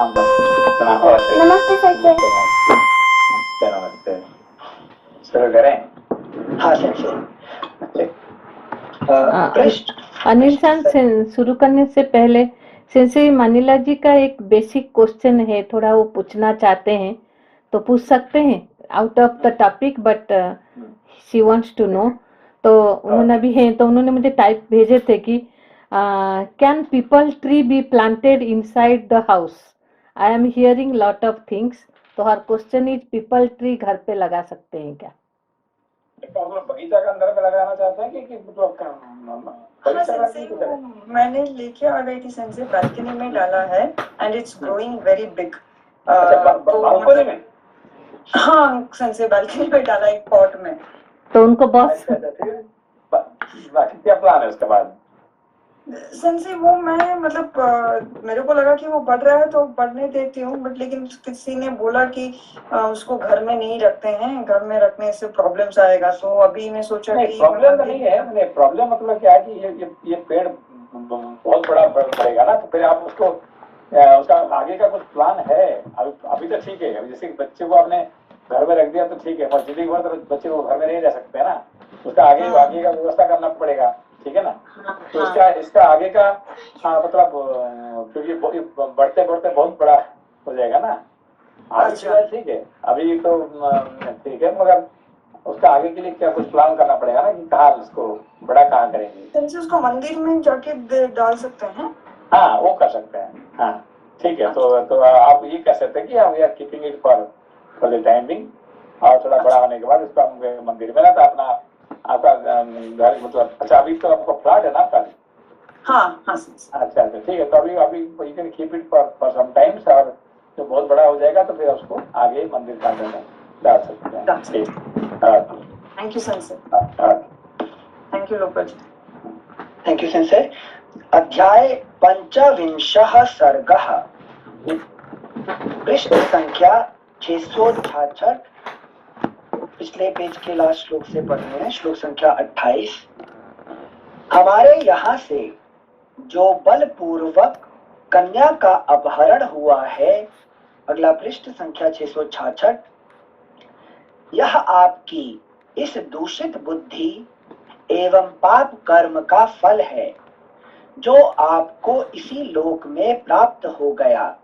नमस्ते सर। नमस्ते नमस्ते। शुरू करें? हाँ सर। अनिल सर, शुरू करने से पहले सेंसे मानिला जी का एक बेसिक क्वेश्चन है, थोड़ा वो पूछना चाहते हैं तो पूछ सकते हैं, out of the topic, but she wants to know. तो उन्होंने अभी है तो उन्होंने मुझे टाइप भेजे थे कि can people tree B planted inside the house? I am hearing lot of things. तो हर क्वेश्चन इज पीपल ट्री घर पे लगा सकते हैं क्या? बगीचा के अंदर में लगाना चाहते हैं कि मैंने लेके आ गई थी सेंसे, बालकनी में डाला है and it's growing very big. Balcony में? हाँ सेंसे, बालकनी में डाला एक पॉट में। तो उनको बॉस क्या प्लान है उसके बाद? सेंसे वो मैं मतलब मेरे को लगा कि वो बढ़ रहा है तो बढ़ने देती हूँ, बट लेकिन किसी ने बोला कि उसको घर में नहीं रखते हैं, घर में रखने से प्रॉब्लम्स आएगा। तो अभी मैं सोचा कि प्रॉब्लम तो नहीं है, प्रॉब्लम मतलब क्या है कि ये पेड़ बहुत बड़ा बढ़ेगा ना, तो फिर आप उसको उसका आगे का कुछ प्लान है? अभी तो ठीक है, जैसे बच्चे को आपने घर में रख दिया तो ठीक है, पर जिंदगी भर तो बच्चे को घर में नहीं रह सकते है ना, उसका आगे का व्यवस्था करना पड़ेगा, ठीक है ना? तो इसका आगे का मतलब क्योंकि बढ़ते बढ़ते बहुत बड़ा हो जाएगा ना। अच्छा ठीक है, अभी तो ठीक है, मगर उसका आगे के लिए क्या कुछ प्लान करना पड़ेगा ना कि कहाँ उसको बड़ा कहाँ करेंगे। सेंसे उसको मंदिर में जाके डाल सकते हैं। हाँ वो कर सकते हैं, हाँ ठीक है। तो आप ये कह सकते हैं कि we are keeping it for the time being, और थोड़ा बड़ा होने के बाद इसको हम मंदिर में ना, तो अपना आपका घर मतलब, अच्छा अभी तो आपका प्लाट है ना आपका? हाँ हाँ अच्छा ठीक है, तो अभी you can keep it for some times, और जो बहुत बड़ा हो जाएगा तो फिर उसको आगे मंदिर का में डाल सकते हैं। Thank you sensei. Thank you लोकल जी। Thank you sensei. अध्याय पंचविंशः सर्गः, पृष्ठ संख्या 666, पिछले पेज के लास्ट श्लोक से पढ़ रहे हैं, श्लोक संख्या 28। हमारे यहाँ से जो बलपूर्वक कन्या का अपहरण हुआ है, अगला पृष्ठ संख्या 666, यह आपकी इस दूषित बुद्धि एवं पाप कर्म का फल है जो आपको इसी लोक में प्राप्त हो गया।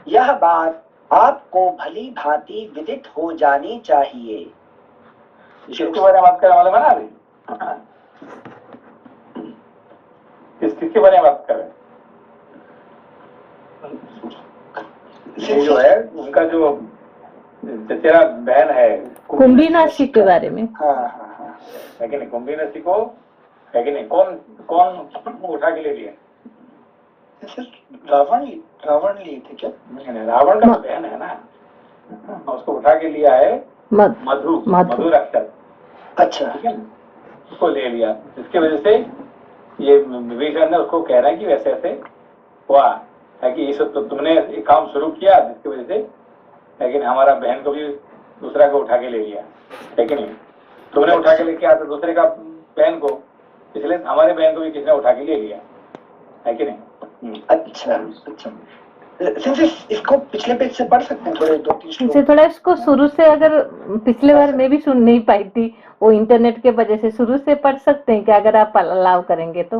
यह बात आपको भली भांति विदित हो जानी चाहिए। किसके बारे में बात कर मालूम है ना? अभी किसके बारे में बात कर रहे हैं? ये जो है उनका जो तेरा बहन है कुंभीनाशी के बारे में। हाँ हाँ हाँ, है कि नहीं? कुंभीनाशी को है कि नहीं? कौन उठा के ले लिया? रावण लिए थे क्या? नहीं, रावण का बहन है ना, उसको उठा के लिया है मधु रक्षक। अच्छा ठीक है ना, उसको ले लिया, जिसकी वजह से ये विभीषण ने उसको कह रहा है कि वैसे ऐसे हुआ है कि ये सब तो तुमने एक काम शुरू किया जिसकी वजह से, लेकिन हमारा बहन को भी दूसरा को उठा के ले लिया, है कि नहीं? तुमने उठा के लेके आया थोड़े का बहन को, इसलिए हमारे बहन को भी किसने उठा के ले लिया, है कि नहीं? अच्छा अच्छा, इसको पिछले पेज से पढ़ सकते हैं, थोड़े 2-3 श्लोक। थोड़ा इसको शुरू से, अगर पिछले बार मैं भी सुन नहीं पाई थी वो इंटरनेट के वजह से, शुरू से पढ़ सकते हैं क्या अगर आप अलाउ करेंगे तो?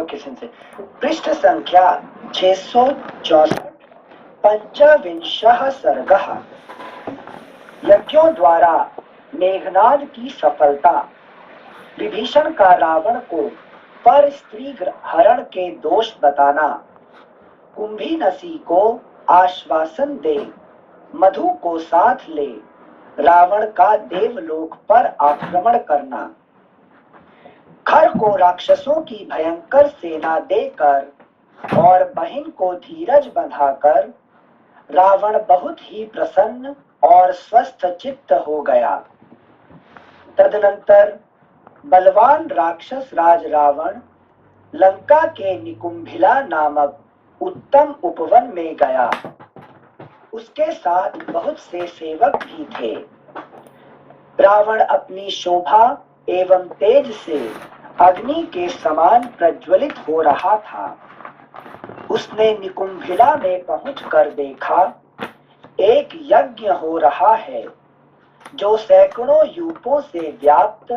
Okay sensei. पृष्ठ संख्या 664, पंचविंशः सर्गः, यज्ञों द्वारा मेघनाद की सफलता, विभीषण का रावण को पर स्त्री हरण के दोष बताना, कुंभीनसी को आश्वासन दे, मधु को साथ ले रावण का देवलोक पर आक्रमण करना, खर को राक्षसों की भयंकर सेना देकर और बहन को धीरज बंधाकर रावण बहुत ही प्रसन्न और स्वस्थ चित्त हो गया। तदनंतर बलवान राक्षस राज रावण लंका के निकुंभिला नामक उत्तम उपवन में गया। उसके साथ बहुत से सेवक भी थे। रावण अपनी शोभा एवं तेज से अग्नि के समान प्रज्वलित हो रहा था। उसने निकुंभिला में पहुंचकर देखा, एक यज्ञ हो रहा है जो सैकड़ों यूपों से व्याप्त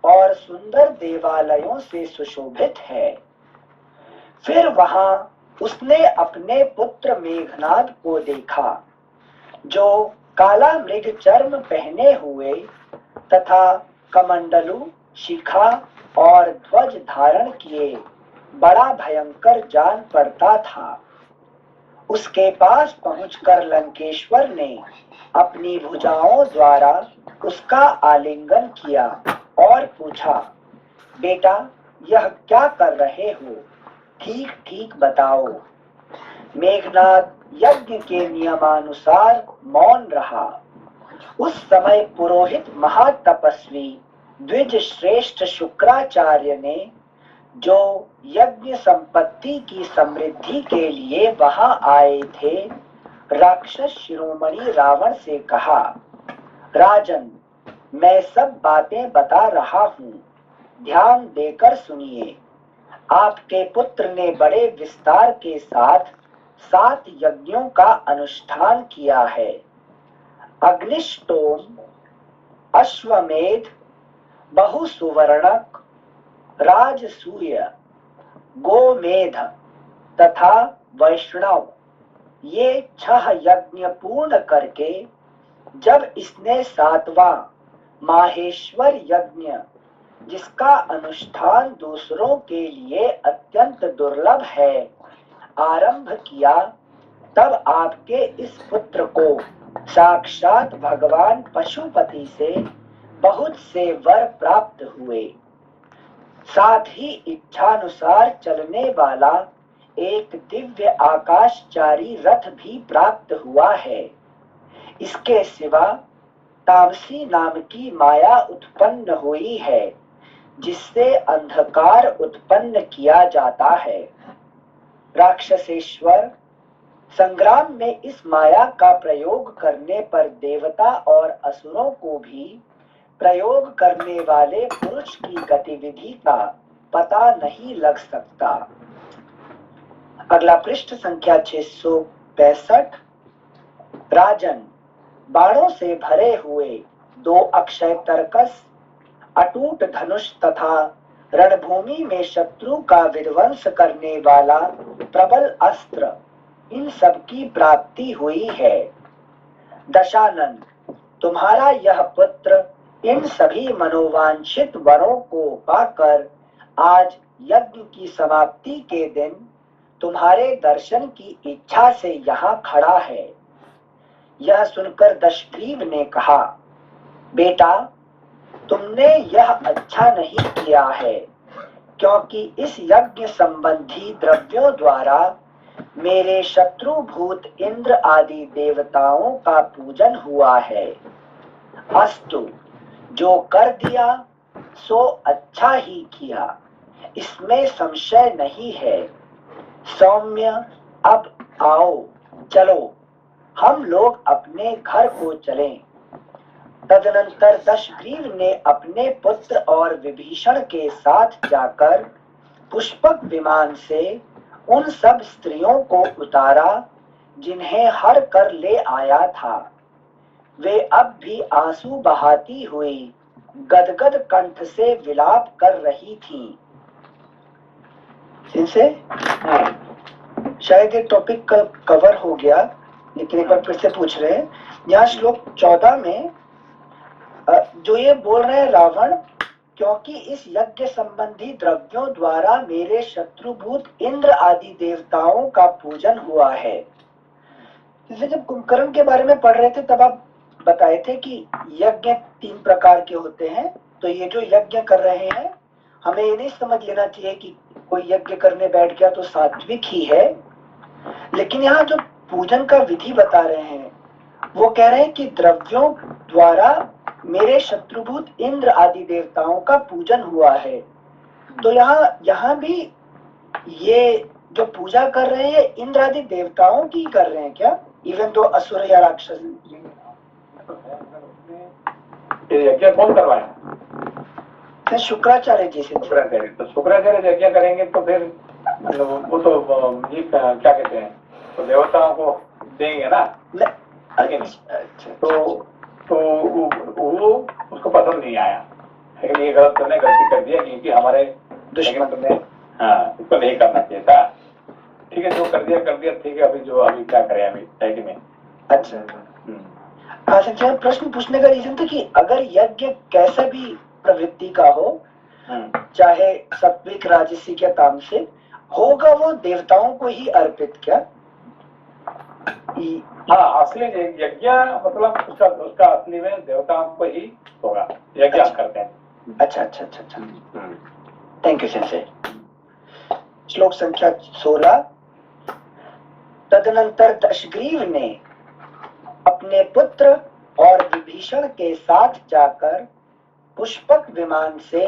और सुंदर देवालयों से सुशोभित है। फिर वहां उसने अपने पुत्र मेघनाद को देखा, जो काला मृग चर्म पहने हुए तथा कमंडलू, शिखा और ध्वज धारण किए बड़ा भयंकर जान पड़ता था। उसके पास पहुंचकर लंकेश्वर ने अपनी भुजाओं द्वारा उसका आलिंगन किया और पूछा, बेटा यह क्या कर रहे हो, ठीक ठीक बताओ। मेघनाद यज्ञ के नियमानुसार मौन रहा। उस समय पुरोहित महातपस्वी द्विज श्रेष्ठ शुक्राचार्य ने, जो यज्ञ संपत्ति की समृद्धि के लिए वहां आए थे, राक्षस शिरोमणि रावण से कहा, राजन, मैं सब बातें बता रहा हूं, ध्यान देकर सुनिए। आपके पुत्र ने बड़े विस्तार के साथ 7 यज्ञों का अनुष्ठान किया है। अग्निष्टोम, अश्वमेध, बहुसुवर्णक, राजसूय, गोमेध तथा वैष्णव, ये 6 यज्ञ पूर्ण करके जब इसने 7वां माहेश्वर यज्ञ, जिसका अनुष्ठान दूसरों के लिए अत्यंत दुर्लभ है, आरंभ किया, तब आपके इस पुत्र को साक्षात भगवान पशुपति से बहुत से वर प्राप्त हुए। साथ ही इच्छानुसार चलने वाला एक दिव्य आकाशचारी रथ भी प्राप्त हुआ है। इसके सिवा तामसी नाम की माया उत्पन्न हुई है, जिससे अंधकार उत्पन्न किया जाता है। राक्षसेश्वर, संग्राम में इस माया का प्रयोग करने पर देवता और असुरों को भी प्रयोग करने वाले पुरुष की गतिविधि का पता नहीं लग सकता। अगला पृष्ठ संख्या 665। राजन, बाणों से भरे हुए 2 अक्षय तर्कस, अटूट धनुष तथा रणभूमि में शत्रु का विध्वंस करने वाला प्रबल अस्त्र, इन सब की प्राप्ति हुई है। दशानन, तुम्हारा यह पुत्र इन सभी मनोवांछित वरों को पाकर आज यज्ञ की समाप्ति के दिन तुम्हारे दर्शन की इच्छा से यहाँ खड़ा है। यह सुनकर दशग्रीव ने कहा, बेटा तुमने यह अच्छा नहीं किया है, क्योंकि इस यज्ञ संबंधी द्रव्यों द्वारा मेरे शत्रुभूत इंद्र आदि देवताओं का पूजन हुआ है। अस्तु, जो कर दिया सो अच्छा ही किया, इसमें संशय नहीं है। सौम्य, अब आओ, चलो हम लोग अपने घर को चलें। तदनंतर दशग्रीव ने अपने पुत्र और विभीषण के साथ जाकर पुष्पक विमान से उन सब स्त्रियों को उतारा जिन्हें हर कर ले आया था। वे अब भी आंसू बहाती हुई गदगद कंठ से विलाप कर रही थीं। इनसे शायद ये टॉपिक कवर हो गया, लेकिन एक बार फिर से पूछ रहे हैं। यहाँ श्लोक 14 में जो ये बोल रहे हैं रावण, क्योंकि इस यज्ञ संबंधी द्रव्यों द्वारा मेरे शत्रुभूत इंद्र आदि देवताओं का पूजन हुआ है। इसलिए जब कुंभकर्ण के बारे में पढ़ रहे थे तब आप बताए थे कि यज्ञ 3 प्रकार के होते हैं। तो ये जो यज्ञ कर रहे हैं, हमें ये नहीं समझ लेना चाहिए कि कोई यज्ञ करने बैठ गया तो सात्विक ही है। लेकिन यहाँ जो पूजन का विधि बता रहे हैं, वो कह रहे हैं कि द्रव्यों द्वारा मेरे शत्रुभूत इंद्र आदि देवताओं का पूजन हुआ है। तो यहाँ भी ये जो पूजा कर रहे हैं इंद्र आदि देवताओं की कर रहे हैं क्या, इवन तो असुर या राक्षस? यज्ञ कौन करवाए? फिर शुक्राचार्य जी से। शुक्राचार्य, तो शुक्राचार्य यज्ञ करेंगे तो फिर वो तो ये क्या कहते हैं, तो देवताओं को देंगे ना। तो वो उसको पसंद नहीं आया, लेकिन ये गलत तुमने गलती कर दिया क्योंकि हमारे दुश्मन तुमने, हाँ, इसको नहीं करना चाहिए था। ठीक है, जो कर दिया ठीक है, अभी क्या करें अभी साइड में। अच्छा, हाँ सर, प्रश्न पूछने का रीजन था कि अगर यज्ञ कैसा भी प्रवृत्ति का हो, चाहे सात्विक राजसिक या तामसिक, होगा वो देवताओं को ही अर्पित क्या? हाँ, असली यज्ञ मतलब उसका असली में देवताओं को ही होगा, यज्ञ करते हैं। अच्छा, थैंक यू सेंसे। श्लोक संख्या 16। तदनंतर दशग्रीव ने अपने पुत्र और विभीषण के साथ जाकर पुष्पक विमान से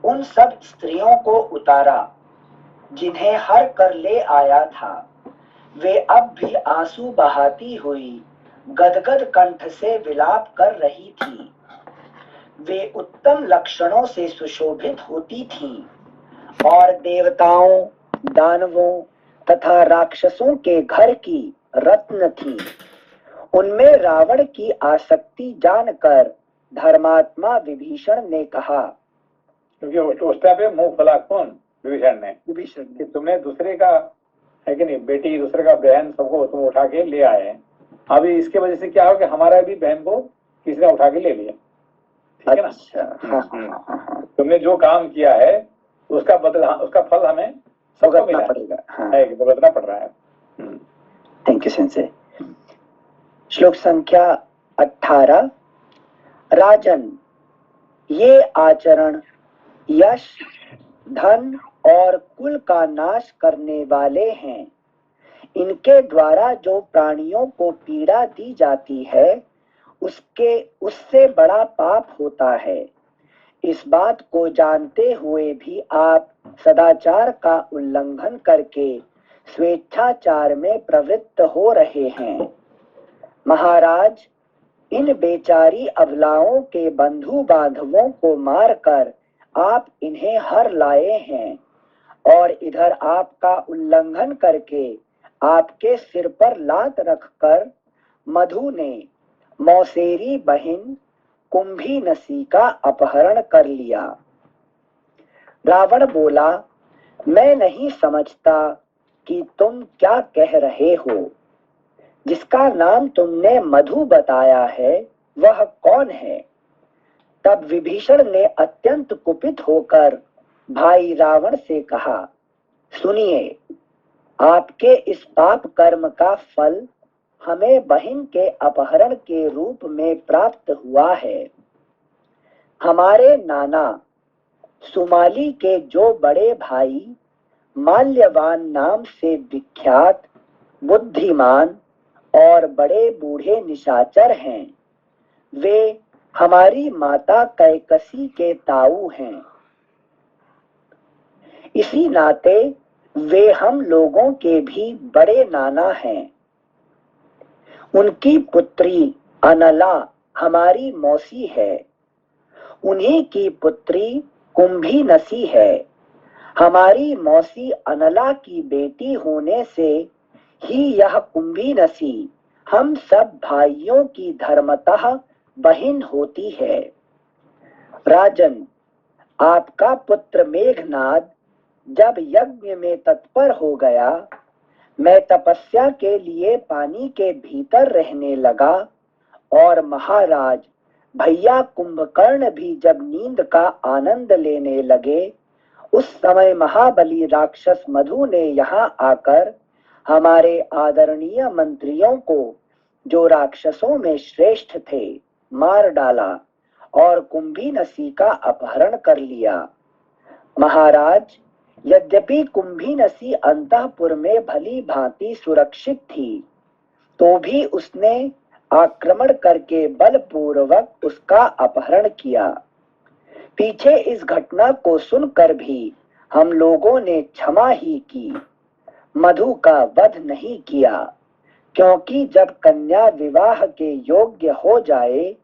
उन सब स्त्रियों को उतारा जिन्हें हर कर ले आया था। वे अब भी आंसू बहाती हुई गदगद कंठ से विलाप कर रही थी। वे उत्तम लक्षणों से सुशोभित होती थीं और देवताओं, दानवों तथा राक्षसों के घर की रत्न थीं। उनमें रावण की आसक्ति जानकर धर्मात्मा विभीषण ने कहा, क्योंकि उस टाइम पे मुंह खुला कौन? विभीषण कि तुमने दूसरे का है कि नहीं, बेटी, दूसरे का बहन, सबको तुम उठा के ले आए। अभी इसके वजह से क्या हो कि हमारा भी बहन को किसी ने उठा के ले लिया, ठीक है ना। अच्छा, तुमने जो काम किया है उसका बदला, उसका फल हमें भुगतना पड़ेगा। भुगतना पड़ रहा है। Thank you sensei. श्लोक संख्या 18। राजन, ये आचरण यश, धन और कुल का नाश करने वाले हैं। इनके द्वारा जो प्राणियों को पीड़ा दी जाती है उससे बड़ा पाप होता है। इस बात को जानते हुए भी आप सदाचार का उल्लंघन करके स्वेच्छाचार में प्रवृत्त हो रहे हैं। महाराज, इन बेचारी अबलाओं के बंधु बांधवों को मारकर आप इन्हें हर लाए हैं और इधर आपका उल्लंघन करके आपके सिर पर लात रखकर मधु ने मौसेरी बहन कुंभीनसी का अपहरण कर लिया। रावण बोला, मैं नहीं समझता कि तुम क्या कह रहे हो। जिसका नाम तुमने मधु बताया है वह कौन है? तब विभीषण ने अत्यंत कुपित होकर भाई रावण से कहा, सुनिए, आपके इस पाप कर्म का फल हमें बहन के अपहरण के रूप में प्राप्त हुआ है। हमारे नाना सुमाली के जो बड़े भाई माल्यवान नाम से विख्यात, बुद्धिमान और बड़े बूढ़े निशाचर हैं, वे हमारी माता कैकसी के ताऊ हैं। इसी नाते वे हम लोगों के भी बड़े नाना हैं। उनकी पुत्री अनला हमारी मौसी है। उन्हीं की पुत्री कुंभीनसी है। हमारी मौसी अनला की बेटी होने से ही यह कुंभीनसी हम सब भाइयों की धर्मतः बहन होती है। राजन, आपका पुत्र मेघनाद जब यज्ञ में तत्पर हो गया, मैं तपस्या के लिए पानी के भीतर रहने लगा और महाराज भैया कुंभकर्ण भी जब नींद का आनंद लेने लगे, उस समय महाबली राक्षस मधु ने यहाँ आकर हमारे आदरणीय मंत्रियों को, जो राक्षसों में श्रेष्ठ थे, मार डाला और कुंभीनसी का अपहरण कर लिया। महाराज, यद्यपि कुंभीनसी अंतःपुर में भली भांति सुरक्षित थी, तो भी उसने आक्रमण करके बलपूर्वक उसका अपहरण किया। पीछे इस घटना को सुनकर भी हम लोगों ने क्षमा ही की, मधु का वध नहीं किया, क्योंकि जब कन्या विवाह के योग्य हो जाए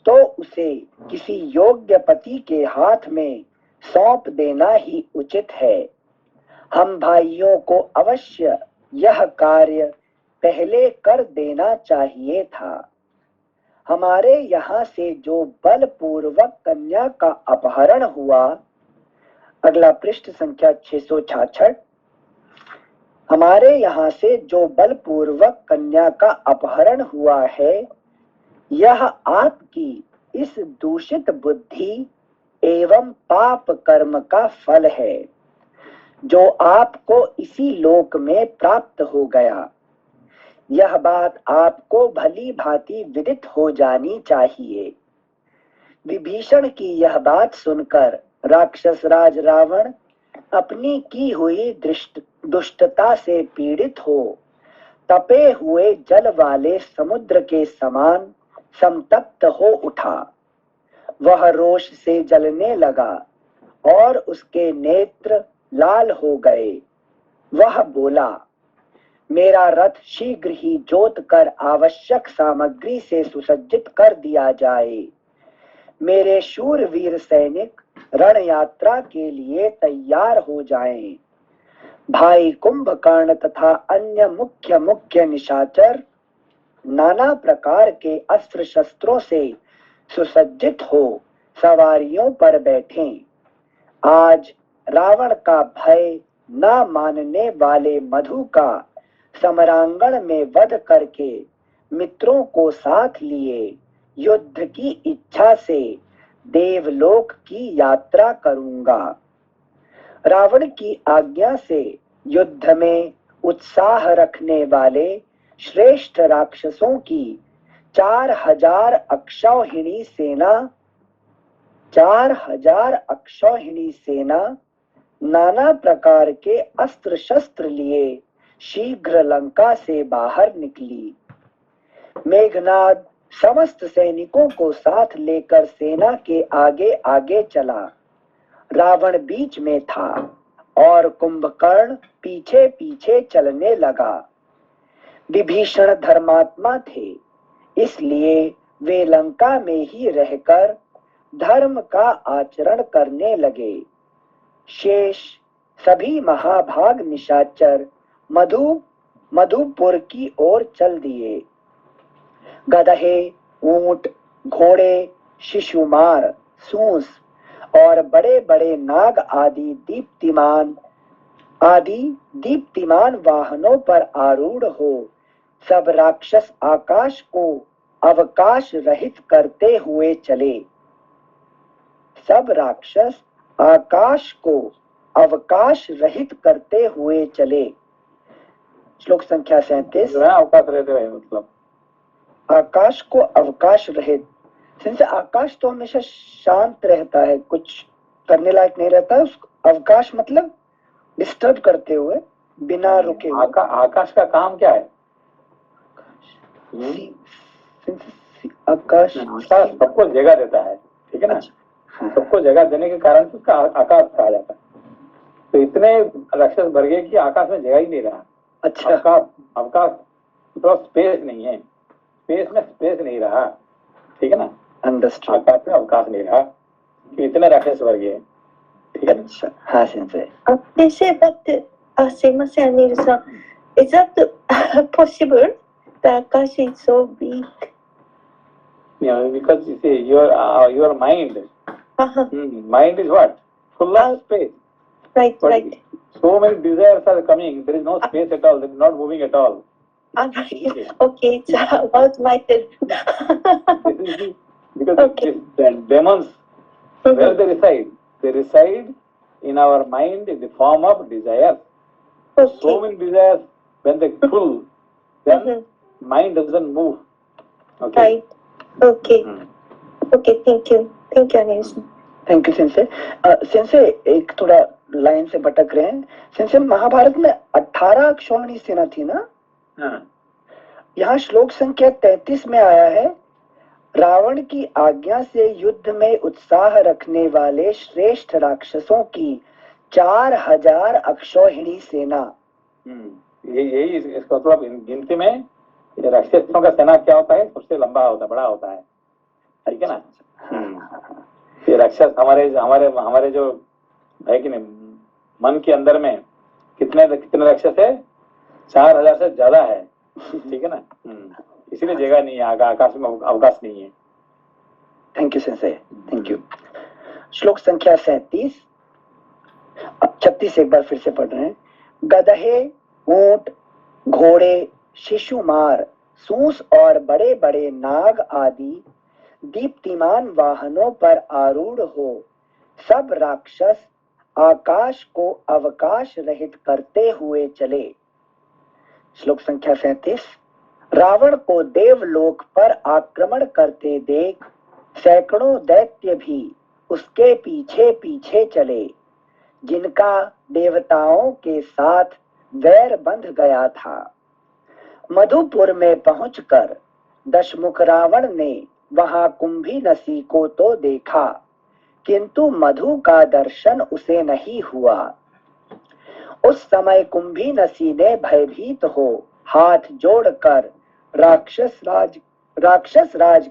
तो उसे किसी योग्य पति के हाथ में सौंप देना ही उचित है। हम भाइयों को अवश्य यह कार्य पहले कर देना चाहिए था। हमारे यहाँ से जो बलपूर्वक कन्या का अपहरण हुआ, अगला पृष्ठ संख्या 666। हमारे यहाँ से जो बलपूर्वक कन्या का अपहरण हुआ है, यह आपकी इस दूषित बुद्धि एवं पाप कर्म का फल है, जो आपको इसी लोक में प्राप्त हो गया। यह बात आपको भली भांति विदित हो जानी चाहिए। विभीषण की यह बात सुनकर राक्षस राज रावण अपनी की हुई दुष्टता से पीड़ित हो तपे हुए जल वाले समुद्र के समान संतप्त हो उठा। वह रोष से जलने लगा और उसके नेत्र लाल हो गए। वह बोला, मेरा रथ शीघ्र ही जोत कर आवश्यक सामग्री से सुसज्जित कर दिया जाए। मेरे शूरवीर सैनिक रण यात्रा के लिए तैयार हो जाएं। भाई कुंभकर्ण तथा अन्य मुख्य निशाचर नाना प्रकार के अस्त्र शस्त्रों से सुसज्जित हो सवारियों पर बैठें। आज रावण का भय न मानने वाले मधु का समरांगण में वध करके मित्रों को साथ लिए युद्ध की इच्छा से देवलोक की यात्रा करूंगा। रावण की आज्ञा से युद्ध में उत्साह रखने वाले श्रेष्ठ राक्षसों की 4000 अक्षौहिणी सेना नाना प्रकार के अस्त्र शस्त्र लिए शीघ्र लंका से बाहर निकली। मेघनाद समस्त सैनिकों को साथ लेकर सेना के आगे आगे चला। रावण बीच में था और कुंभकर्ण पीछे पीछे चलने लगा। विभीषण धर्मात्मा थे, इसलिए वे लंका में ही रहकर धर्म का आचरण करने लगे। शेष सभी महाभाग निशाचर मधुपुर की ओर चल दिए। गदहे, ऊंट, घोड़े, शिशुमार, सूंस और बड़े बड़े नाग आदि दीप्तिमान वाहनों पर आरूढ़ हो सब राक्षस आकाश को अवकाश रहित करते हुए चले। सब राक्षस आकाश को अवकाश रहित करते हुए चले। श्लोक संख्या 37। अवकाश रहते हुए मतलब आकाश को अवकाश रहित, जिनसे आकाश तो हमेशा शांत रहता है, कुछ करने लायक नहीं रहता है। उसको अवकाश मतलब डिस्टर्ब करते हुए, बिना रुके हुए। आकाश का काम क्या है? आकाश सबको जगह देता है, ठीक है ना। सबको जगह देने के कारण उसका आकाश कहा जाता है। तो इतने राक्षस भर गए कि आकाश में जगह ही नहीं रहा। अच्छा, अवकाश तो स्पेस नहीं है, स्पेस में स्पेस नहीं रहा, ठीक है ना। अंडरस्टूड। आकाश में अवकाश नहीं रहा कि इतने राक्षस भर गए, ठीक है। अच्छा, हाँ sense. They say that, すいません、Anil-san. Is that possible? The Akash is so big. Yeah, because you see, your mind, mind is what? Full of space. Right, But right. so many desires are coming. There is no space at all. They are not moving at all. Okay, it's about matter. Because Okay. the demons, where they reside? They reside in our mind in the form of desire. So Okay. many desires, when they full, then mind doesn't move. Okay. Right. Okay. Okay, thank you. Thank you, Anil-san. Thank you sensei. Sensei एक थोड़ा line से भटक रहे हैं। Sense Mahabharat में 18 अक्षौहिणी सेना थी ना। हाँ। यहाँ श्लोक संख्या 33 में आया है, रावण की आज्ञा से युद्ध में उत्साह रखने वाले श्रेष्ठ राक्षसों की 4000 अक्षौहिणी सेना। यही इसका मतलब गिनती में राक्षसों का सेना क्या होता है? सबसे लंबा होता है, बड़ा होता है। ठीक है ना। ये राक्षस हमारे हमारे हमारे जो है कि नहीं, मन के अंदर में कितने कितने राक्षस है, 4000 से ज्यादा है, ठीक है ना। इसीलिए जगह नहीं है, आकाश में अवकाश नहीं है। Thank you sensei, thank you. श्लोक संख्या 37, 36 एक बार फिर से पढ़ रहे हैं। गधे, ऊंट, घोड़े, शिशुमार, सूस और बड़े बड़े नाग आदि दीप्तिमान वाहनों पर आरूढ़ हो सब राक्षस आकाश को अवकाश रहित करते हुए चले। श्लोक संख्या 37, रावण को देवलोक पर आक्रमण करते देख सैकड़ों दैत्य भी उसके पीछे पीछे चले, जिनका देवताओं के साथ वैर बंध गया था। मधुपुर में पहुंचकर दशमुख रावण ने वहां कुंभी नसी को तो देखा, किंतु मधु का दर्शन उसे नहीं हुआ। उस समय कुंभी नसी ने भयभीत हो हाथ जोड़कर राक्षस राज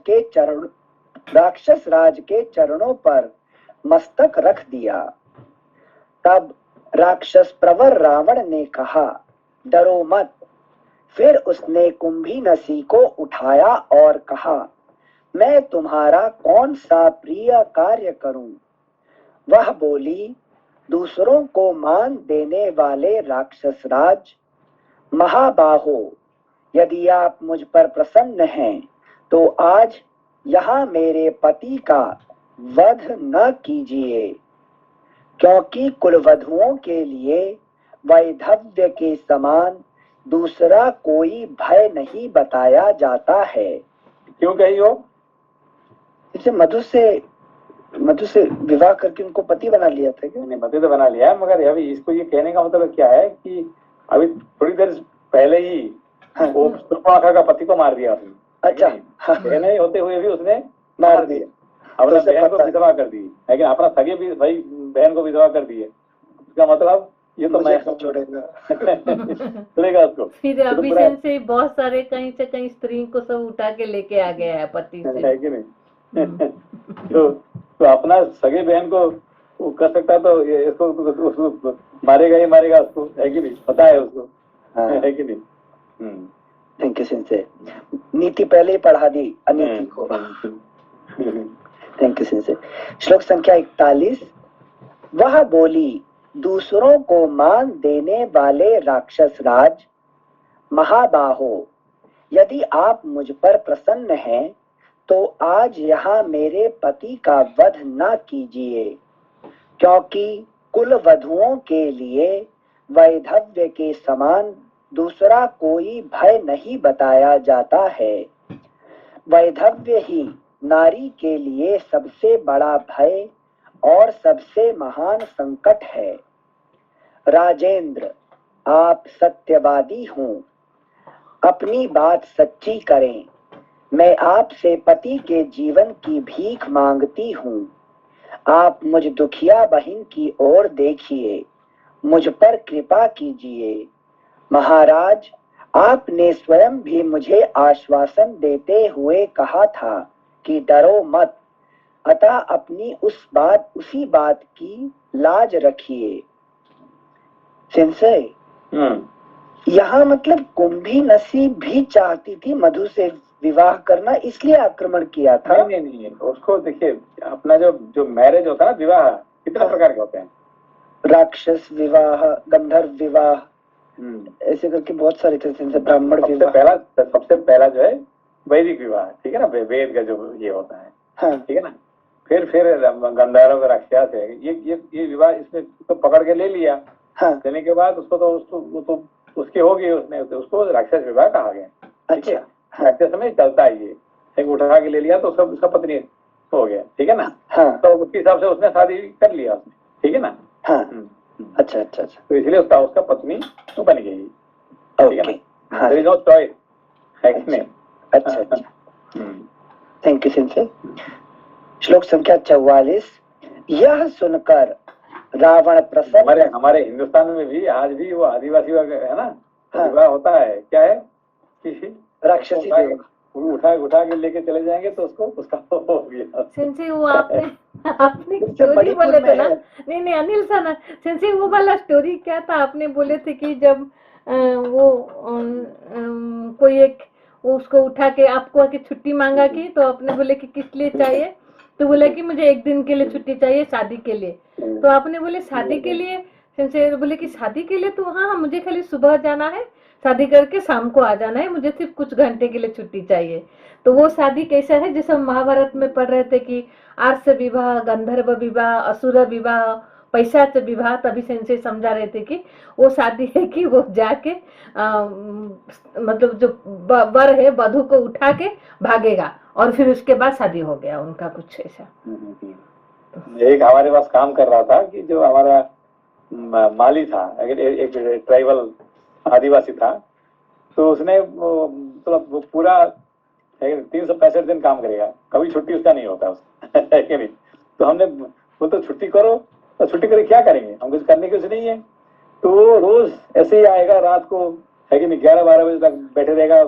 के चरणों पर मस्तक रख दिया। तब राक्षस प्रवर रावण ने कहा, डरो मत। फिर उसने कुंभी नसी को उठाया और कहा, मैं तुम्हारा कौन सा प्रिय कार्य करूं। वह बोली, दूसरों को मान देने वाले राक्षस राज, महाबाहो, यदि आप मुझ पर प्रसन्न हैं तो आज यहाँ मेरे पति का वध न कीजिए, क्योंकि कुलवधुओं के लिए वैधव्य के समान दूसरा कोई भय नहीं बताया जाता है। क्यों कही हो? इसे मधु से विवाह करके उनको पति बना लिया था क्या? नहीं, पति तो बना लिया है, मगर अभी इसको ये कहने का मतलब क्या है कि अभी थोड़ी देर पहले ही वो शूर्पणखा का पति को मार दिया उसने। अच्छा, बहन होते हुए भी उसने मार दिया, अपना बहन को विधवा कर दी, लेकिन अपना सगे भी भाई बहन को विधवा कर दी है। इसका मतलब ये तो मैं छोड़ेगा चलेगा उसको। फिर अभी से बहुत सारे कहीं से कहीं स्त्री को सब उठा के लेके आ गया है पति से, है कि नहीं। तो अपना सगे बहन को वो कर सकता, तो इसको उसको मारेगा ही मारेगा उसको, है कि नहीं, पता है उसको, है कि नहीं। थैंक यू सिंसे, नीति पहले ही पढ़ा दी अनीति को। थैंक यू सिंसे। श्लोक संख्या 41, वह बोली, दूसरों को मान देने वाले राक्षस राज, महाबाहो, यदि आप मुझ पर प्रसन्न हैं तो आज यहाँ मेरे पति का वध न कीजिए, क्योंकि कुल वधुओं के लिए वैधव्य के समान दूसरा कोई भय नहीं बताया जाता है। वैधव्य ही नारी के लिए सबसे बड़ा भय और सबसे महान संकट है। राजेंद्र, आप सत्यवादी हों, अपनी बात सच्ची करें। मैं आपसे पति के जीवन की भीख मांगती हूँ। आप मुझ दुखिया बहन की ओर देखिए, मुझ पर कृपा कीजिए। महाराज, आपने स्वयं भी मुझे आश्वासन देते हुए कहा था कि डरो मत, अतः अपनी उसी बात की लाज रखिए। सिंसे, यहाँ मतलब कुंभी नसी भी चाहती थी मधु से विवाह करना, इसलिए आक्रमण किया था। नहीं, उसको देखिए, अपना जो मैरिज होता है ना, विवाह कितने प्रकार के होते हैं। राक्षस विवाह, गंधर्व विवाह, ऐसे करके बहुत सारे थे। ब्राह्मण विवाह, सबसे पहला जो है वैदिक विवाह, ठीक है ना, वेद का जो ये होता है, हाँ, ठीक है ना। फिर गंधर्व राक्षस है, ये विवाह इसने तो पकड़ के ले लिया। हाँ, देने के बाद उसको तो उसकी हो गई, उसको राक्षस विवाह कहा गया। ठीक है, राक्षस में चलता है ये, एक उठा के ले लिया तो उसका पत्नी हो गया, ठीक है ना। हाँ, तो उसके हिसाब से उसने शादी कर लिया उसने, ठीक है ना। हाँ, अच्छा, तो इसलिए उसका पत्नी तो बन गई, ठीक है ना। देयर इज नो चॉइस, है कि नहीं। अच्छा। थैंक यू सिंसे। श्लोक संख्या 44, यह सुनकर रावण प्रसन्न। हमारे हिंदुस्तान में भी आज भी वो आदिवासी है ना, विवाह होता है, क्या है कि राक्षसी उठा के लेके चले जाएंगे तो उसको उसका हो गया। सेंसे वो आपने आपने उससे स्टोरी मणिपुर बोले में थे ना, है। नहीं अनिल सा ना, सेंसे वो वाला स्टोरी क्या था, आपने बोले थे कि जब वो कोई एक वो उसको उठा के आपको आके छुट्टी मांगा की, तो आपने बोले कि किस लिए चाहिए, तो बोला कि मुझे एक दिन के लिए छुट्टी चाहिए शादी के लिए। तो आपने बोले शादी के लिए, सेंसे बोले कि शादी के लिए, तो हाँ मुझे खाली सुबह जाना है, शादी करके शाम को आ जाना है, मुझे सिर्फ कुछ घंटे के लिए छुट्टी चाहिए। तो वो शादी कैसा है, जैसे हम महाभारत में पढ़ रहे थे कि आर्ष विवाह, गंधर्व विवाह, असुर विवाह, पैशाच विवाह, तभी सेंसे समझा रहे थे कि वो शादी है कि वो जाके मतलब जो वर है वधु को उठा के भागेगा और फिर उसके बाद शादी हो गया उनका, कुछ ऐसा। एक हमारे पास काम कर रहा था कि जो हमारा माली था, एक ट्राइबल आदिवासी था, तो उसने मतलब वो पूरा 365 दिन काम करेगा, कभी छुट्टी उसका नहीं होता है कि नहीं। तो हमने वो तो छुट्टी करो, तो छुट्टी करे क्या करेंगे, हम कुछ करने कुछ नहीं है। तो वो रोज ऐसे ही आएगा रात को, है कि नहीं, 11-12 बजे तक बैठे रहेगा,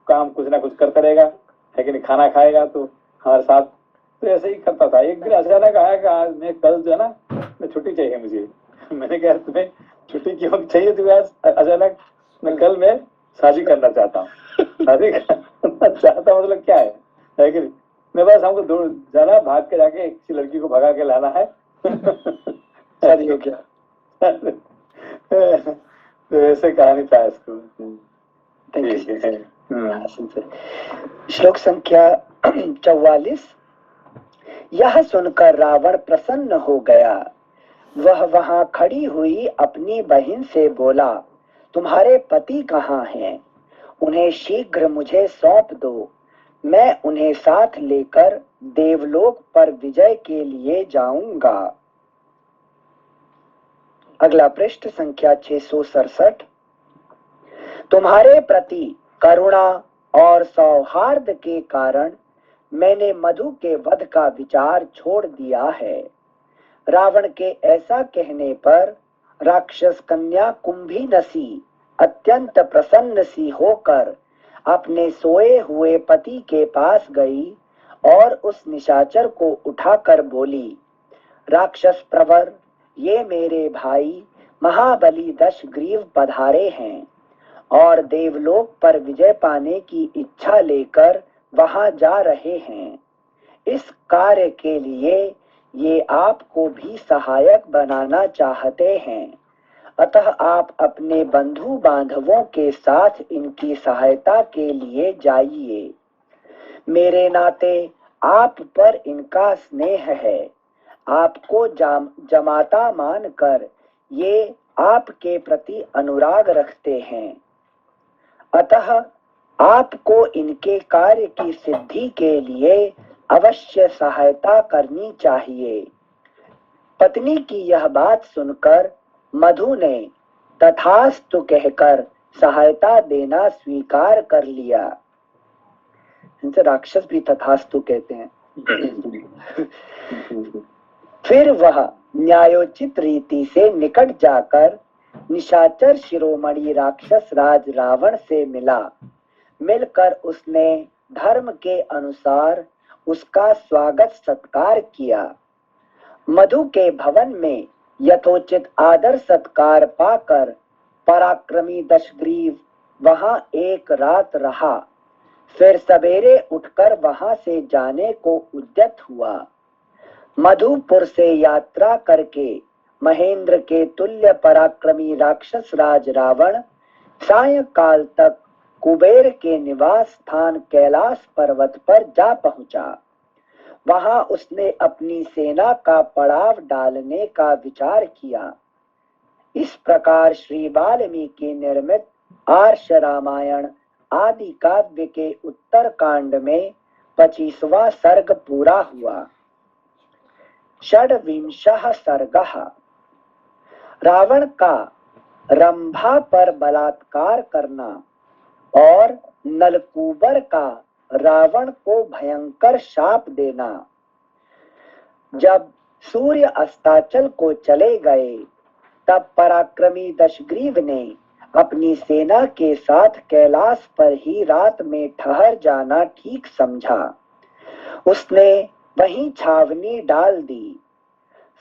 काम कुछ ना कुछ करता रहेगा, है कि नहीं, खाना खाएगा तो हमारे साथ। तो ऐसे ही करता था। एक दिन अचानक आया कि आज मैं कल जो है ना मैं छुट्टी चाहिए मुझे। मैंने कहा तुम्हें छुट्टी क्यों चाहिए तुम्हें आज अचानक? मैं कल मैं शादी करना चाहता हूँ। शादी करना चाहता मतलब क्या है कि नहीं? मैं बस हमको दूर जाना, भाग के जाके एक किसी लड़की को भगा के लाना है। शादी हो गया। तो ऐसे कहानी था इसको। Thank you. श्लोक संख्या 44। यह सुनकर रावण प्रसन्न हो गया। वह वहां खड़ी हुई अपनी बहन से बोला, तुम्हारे पति कहाँ हैं? उन्हें शीघ्र मुझे सौंप दो, मैं उन्हें साथ लेकर देवलोक पर विजय के लिए जाऊंगा। अगला पृष्ठ संख्या 667। तुम्हारे प्रति करुणा और सौहार्द के कारण मैंने मधु के वध का विचार छोड़ दिया है। रावण के ऐसा कहने पर राक्षस कन्या कुंभीनसी अत्यंत प्रसन्न सी होकर अपने सोए हुए पति के पास गई और उस निशाचर को उठाकर बोली, राक्षस प्रवर, ये मेरे भाई महाबली दशग्रीव पधारे हैं और देवलोक पर विजय पाने की इच्छा लेकर वहां जा रहे हैं। इस कार्य के लिए ये आपको भी सहायक बनाना चाहते हैं, अतः आप अपने बंधु बांधवों के साथ इनकी सहायता के लिए जाइए। मेरे नाते आप पर इनका स्नेह है। आपको जमाता मानकर ये आपके प्रति अनुराग रखते हैं, अतः आपको इनके कार्य की सिद्धि के लिए अवश्य सहायता करनी चाहिए। पत्नी की यह बात सुनकर मधु ने तथास्तु कहकर सहायता देना स्वीकार कर लिया। इनसे राक्षस भी तथास्तु कहते हैं। फिर वह न्यायोचित रीति से निकट जाकर निशाचर शिरोमणि राक्षस राज रावण से मिला। मिलकर उसने धर्म के अनुसार उसका स्वागत सत्कार किया। मधु के भवन में यथोचित आदर सत्कार पाकर पराक्रमी दशग्रीव वहां एक रात रहा। फिर सवेरे उठकर वहां से जाने को उद्यत हुआ। मधुपुर से यात्रा करके महेंद्र के तुल्य पराक्रमी राक्षस राज रावण सायंकाल तक कुबेर के निवास स्थान कैलाश पर्वत पर जा पहुंचा। वहां उसने अपनी सेना का पड़ाव डालने का विचार किया। इस प्रकार श्री वाल्मीकि निर्मित आर्ष रामायण आदि काव्य के उत्तर कांड में 25वां सर्ग पूरा हुआ। षड्विंशः सर्गः। रावण का रंभा पर बलात्कार करना और नलकूबर का रावण को भयंकर शाप देना। जब सूर्य अस्ताचल को चले गए तब पराक्रमी दशग्रीव ने अपनी सेना के साथ कैलाश पर ही रात में ठहर जाना ठीक समझा। उसने वहीं छावनी डाल दी।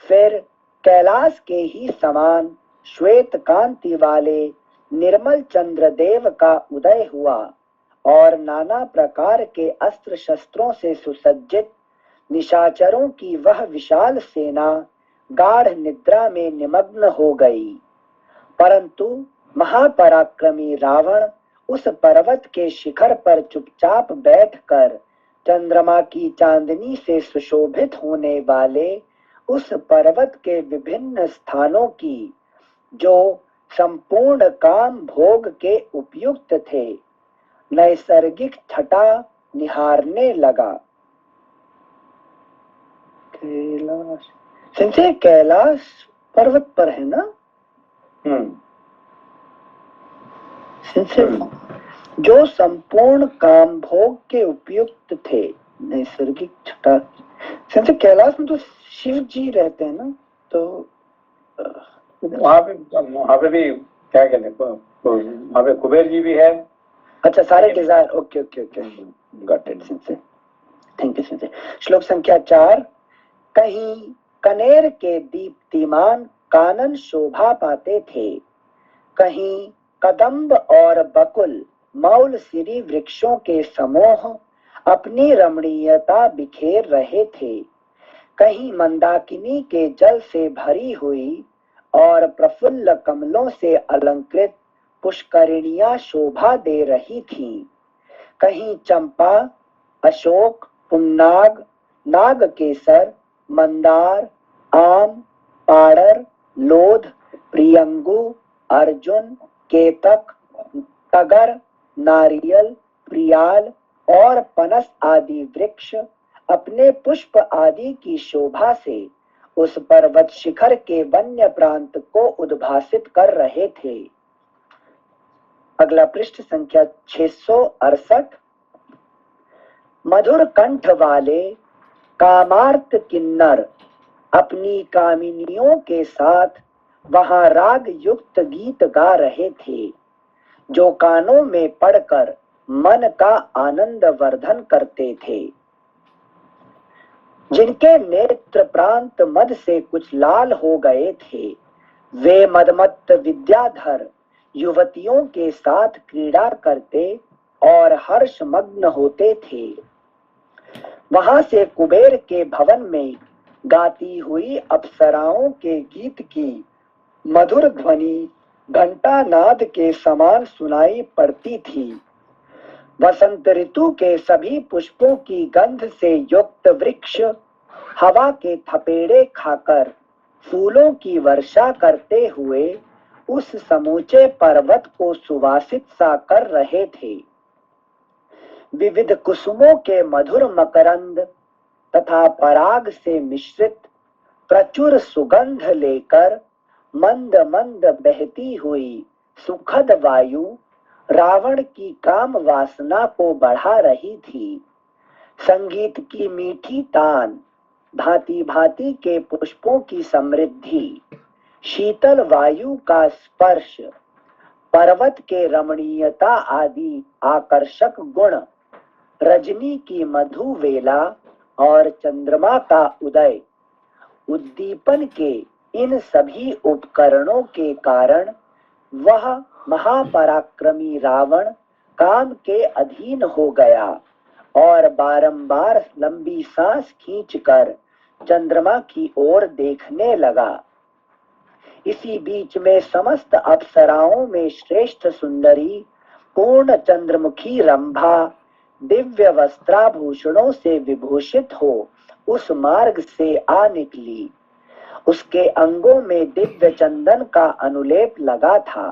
फिर कैलाश के ही समान श्वेत कांति वाले निर्मल चंद्रदेव का उदय हुआ और नाना प्रकार के अस्त्र शस्त्रों से सुसज्जित निशाचरों की वह विशाल सेना गाढ़ निद्रा में निमग्न हो गई। परंतु महापराक्रमी रावण उस पर्वत के शिखर पर चुपचाप बैठकर चंद्रमा की चांदनी से सुशोभित होने वाले उस पर्वत के विभिन्न स्थानों की जो संपूर्ण काम भोग के उपयुक्त थे नैसर्गिक छटा निहारने लगा। कैलाश संजय कैलाश पर्वत पर है ना? जो संपूर्ण काम भोग के उपयुक्त थे नैसर्गिक छटा। संजय कैलाश में तो शिव जी रहते हैं ना, तो वहाँ पे भी क्या कहते हैं, वहाँ पे कुबेर जी भी है। अच्छा, सारे desire. Okay okay okay, got it Sanjay, thank you Sanjay. श्लोक संख्या 4। कहीं कनेर के दीप्तिमान कानन शोभा पाते थे, कहीं कदम्ब और बकुल मौल सिरी वृक्षों के समूह अपनी रमणीयता बिखेर रहे थे, कहीं मंदाकिनी के जल से भरी हुई और प्रफुल्ल कमलों से अलंकृत पुष्करिणियां शोभा दे रही थीं, कहीं चंपा, अशोक, पुन्नाग, नागकेसर, मंदार, आम, पाड़र, लोध, प्रियंगु, अर्जुन, केतक, तगर, नारियल, प्रियाल और पनस आदि वृक्ष अपने पुष्प आदि की शोभा से उस पर्वत शिखर के वन्य प्रांत को उद्भासित कर रहे थे। अगला पृष्ठ संख्या 668। मधुर कंठ वाले कामार्त किन्नर अपनी कामिनियों के साथ वहां राग युक्त गीत गा रहे थे, जो कानों में पड़कर मन का आनंद वर्धन करते थे। जिनके नेत्र प्रांत मद से कुछ लाल हो गए थे, वे मदमत्त विद्याधर युवतियों के साथ क्रीड़ा करते और हर्षमग्न होते थे। वहां से कुबेर के भवन में गाती हुई अप्सराओं के गीत की मधुर ध्वनि घंटानाद के समान सुनाई पड़ती थी। वसंत ऋतु के सभी पुष्पों की गंध से युक्त वृक्ष हवा के थपेड़े खाकर फूलों की वर्षा करते हुए उस समूचे पर्वत को सुवासित सा कर रहे थे। विविध कुसुमों के मधुर मकरंद तथा पराग से मिश्रित प्रचुर सुगंध लेकर मंद मंद बहती हुई सुखद वायु रावण की काम वासना को बढ़ा रही थी। संगीत की मीठी तान, भांति भांति के पुष्पों की समृद्धि, शीतल वायु का स्पर्श, पर्वत के रमणीयता आदि आकर्षक गुण, रजनी की मधु वेला और चंद्रमा का उदय, उद्दीपन के इन सभी उपकरणों के कारण वह महापराक्रमी रावण काम के अधीन हो गया और बारंबार लंबी सांस खींचकर चंद्रमा की ओर देखने लगा। इसी बीच में समस्त अप्सराओं में श्रेष्ठ सुंदरी पूर्ण चंद्रमुखी रंभा दिव्य वस्त्राभूषणों से विभूषित हो उस मार्ग से आ निकली। उसके अंगों में दिव्य चंदन का अनुलेप लगा था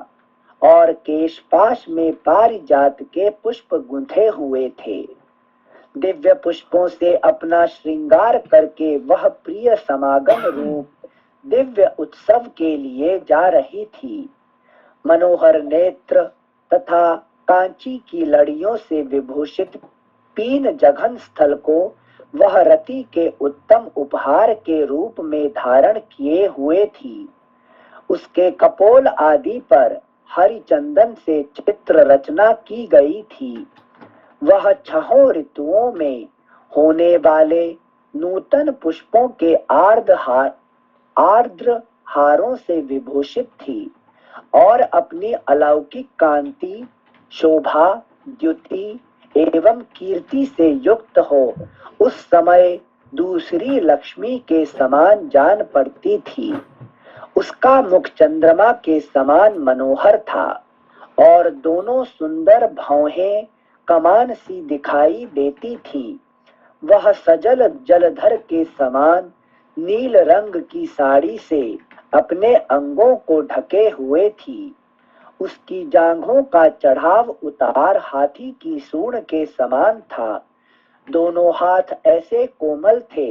और केशपाश में पारिजात के पुष्प गुंथे हुए थे। दिव्य पुष्पों से अपना श्रृंगार करके वह प्रिय समागम रूप दिव्य उत्सव के लिए जा रही थी। मनोहर नेत्र तथा कांची की लड़ियों से विभूषित पीन जघन स्थल को वह रति के उत्तम उपहार के रूप में धारण किए हुए थी। उसके कपोल आदि पर हरिचंदन से चित्र रचना की गई थी। वह 6 ऋतुओं में होने वाले नूतन पुष्पों के आर्द्र हारों से विभूषित थी और अपनी अलौकिक कांति, शोभा, द्युति एवं कीर्ति से युक्त हो उस समय दूसरी लक्ष्मी के समान जान पड़ती थी। उसका मुख चंद्रमा के समान मनोहर था और दोनों सुंदर भौहें कमान सी दिखाई देती थी। वह सजल जलधर के समान नील रंग की साड़ी से अपने अंगों को ढके हुए थी। उसकी जांघों का चढ़ाव उतार हाथी की सूंड के समान था। दोनों हाथ ऐसे कोमल थे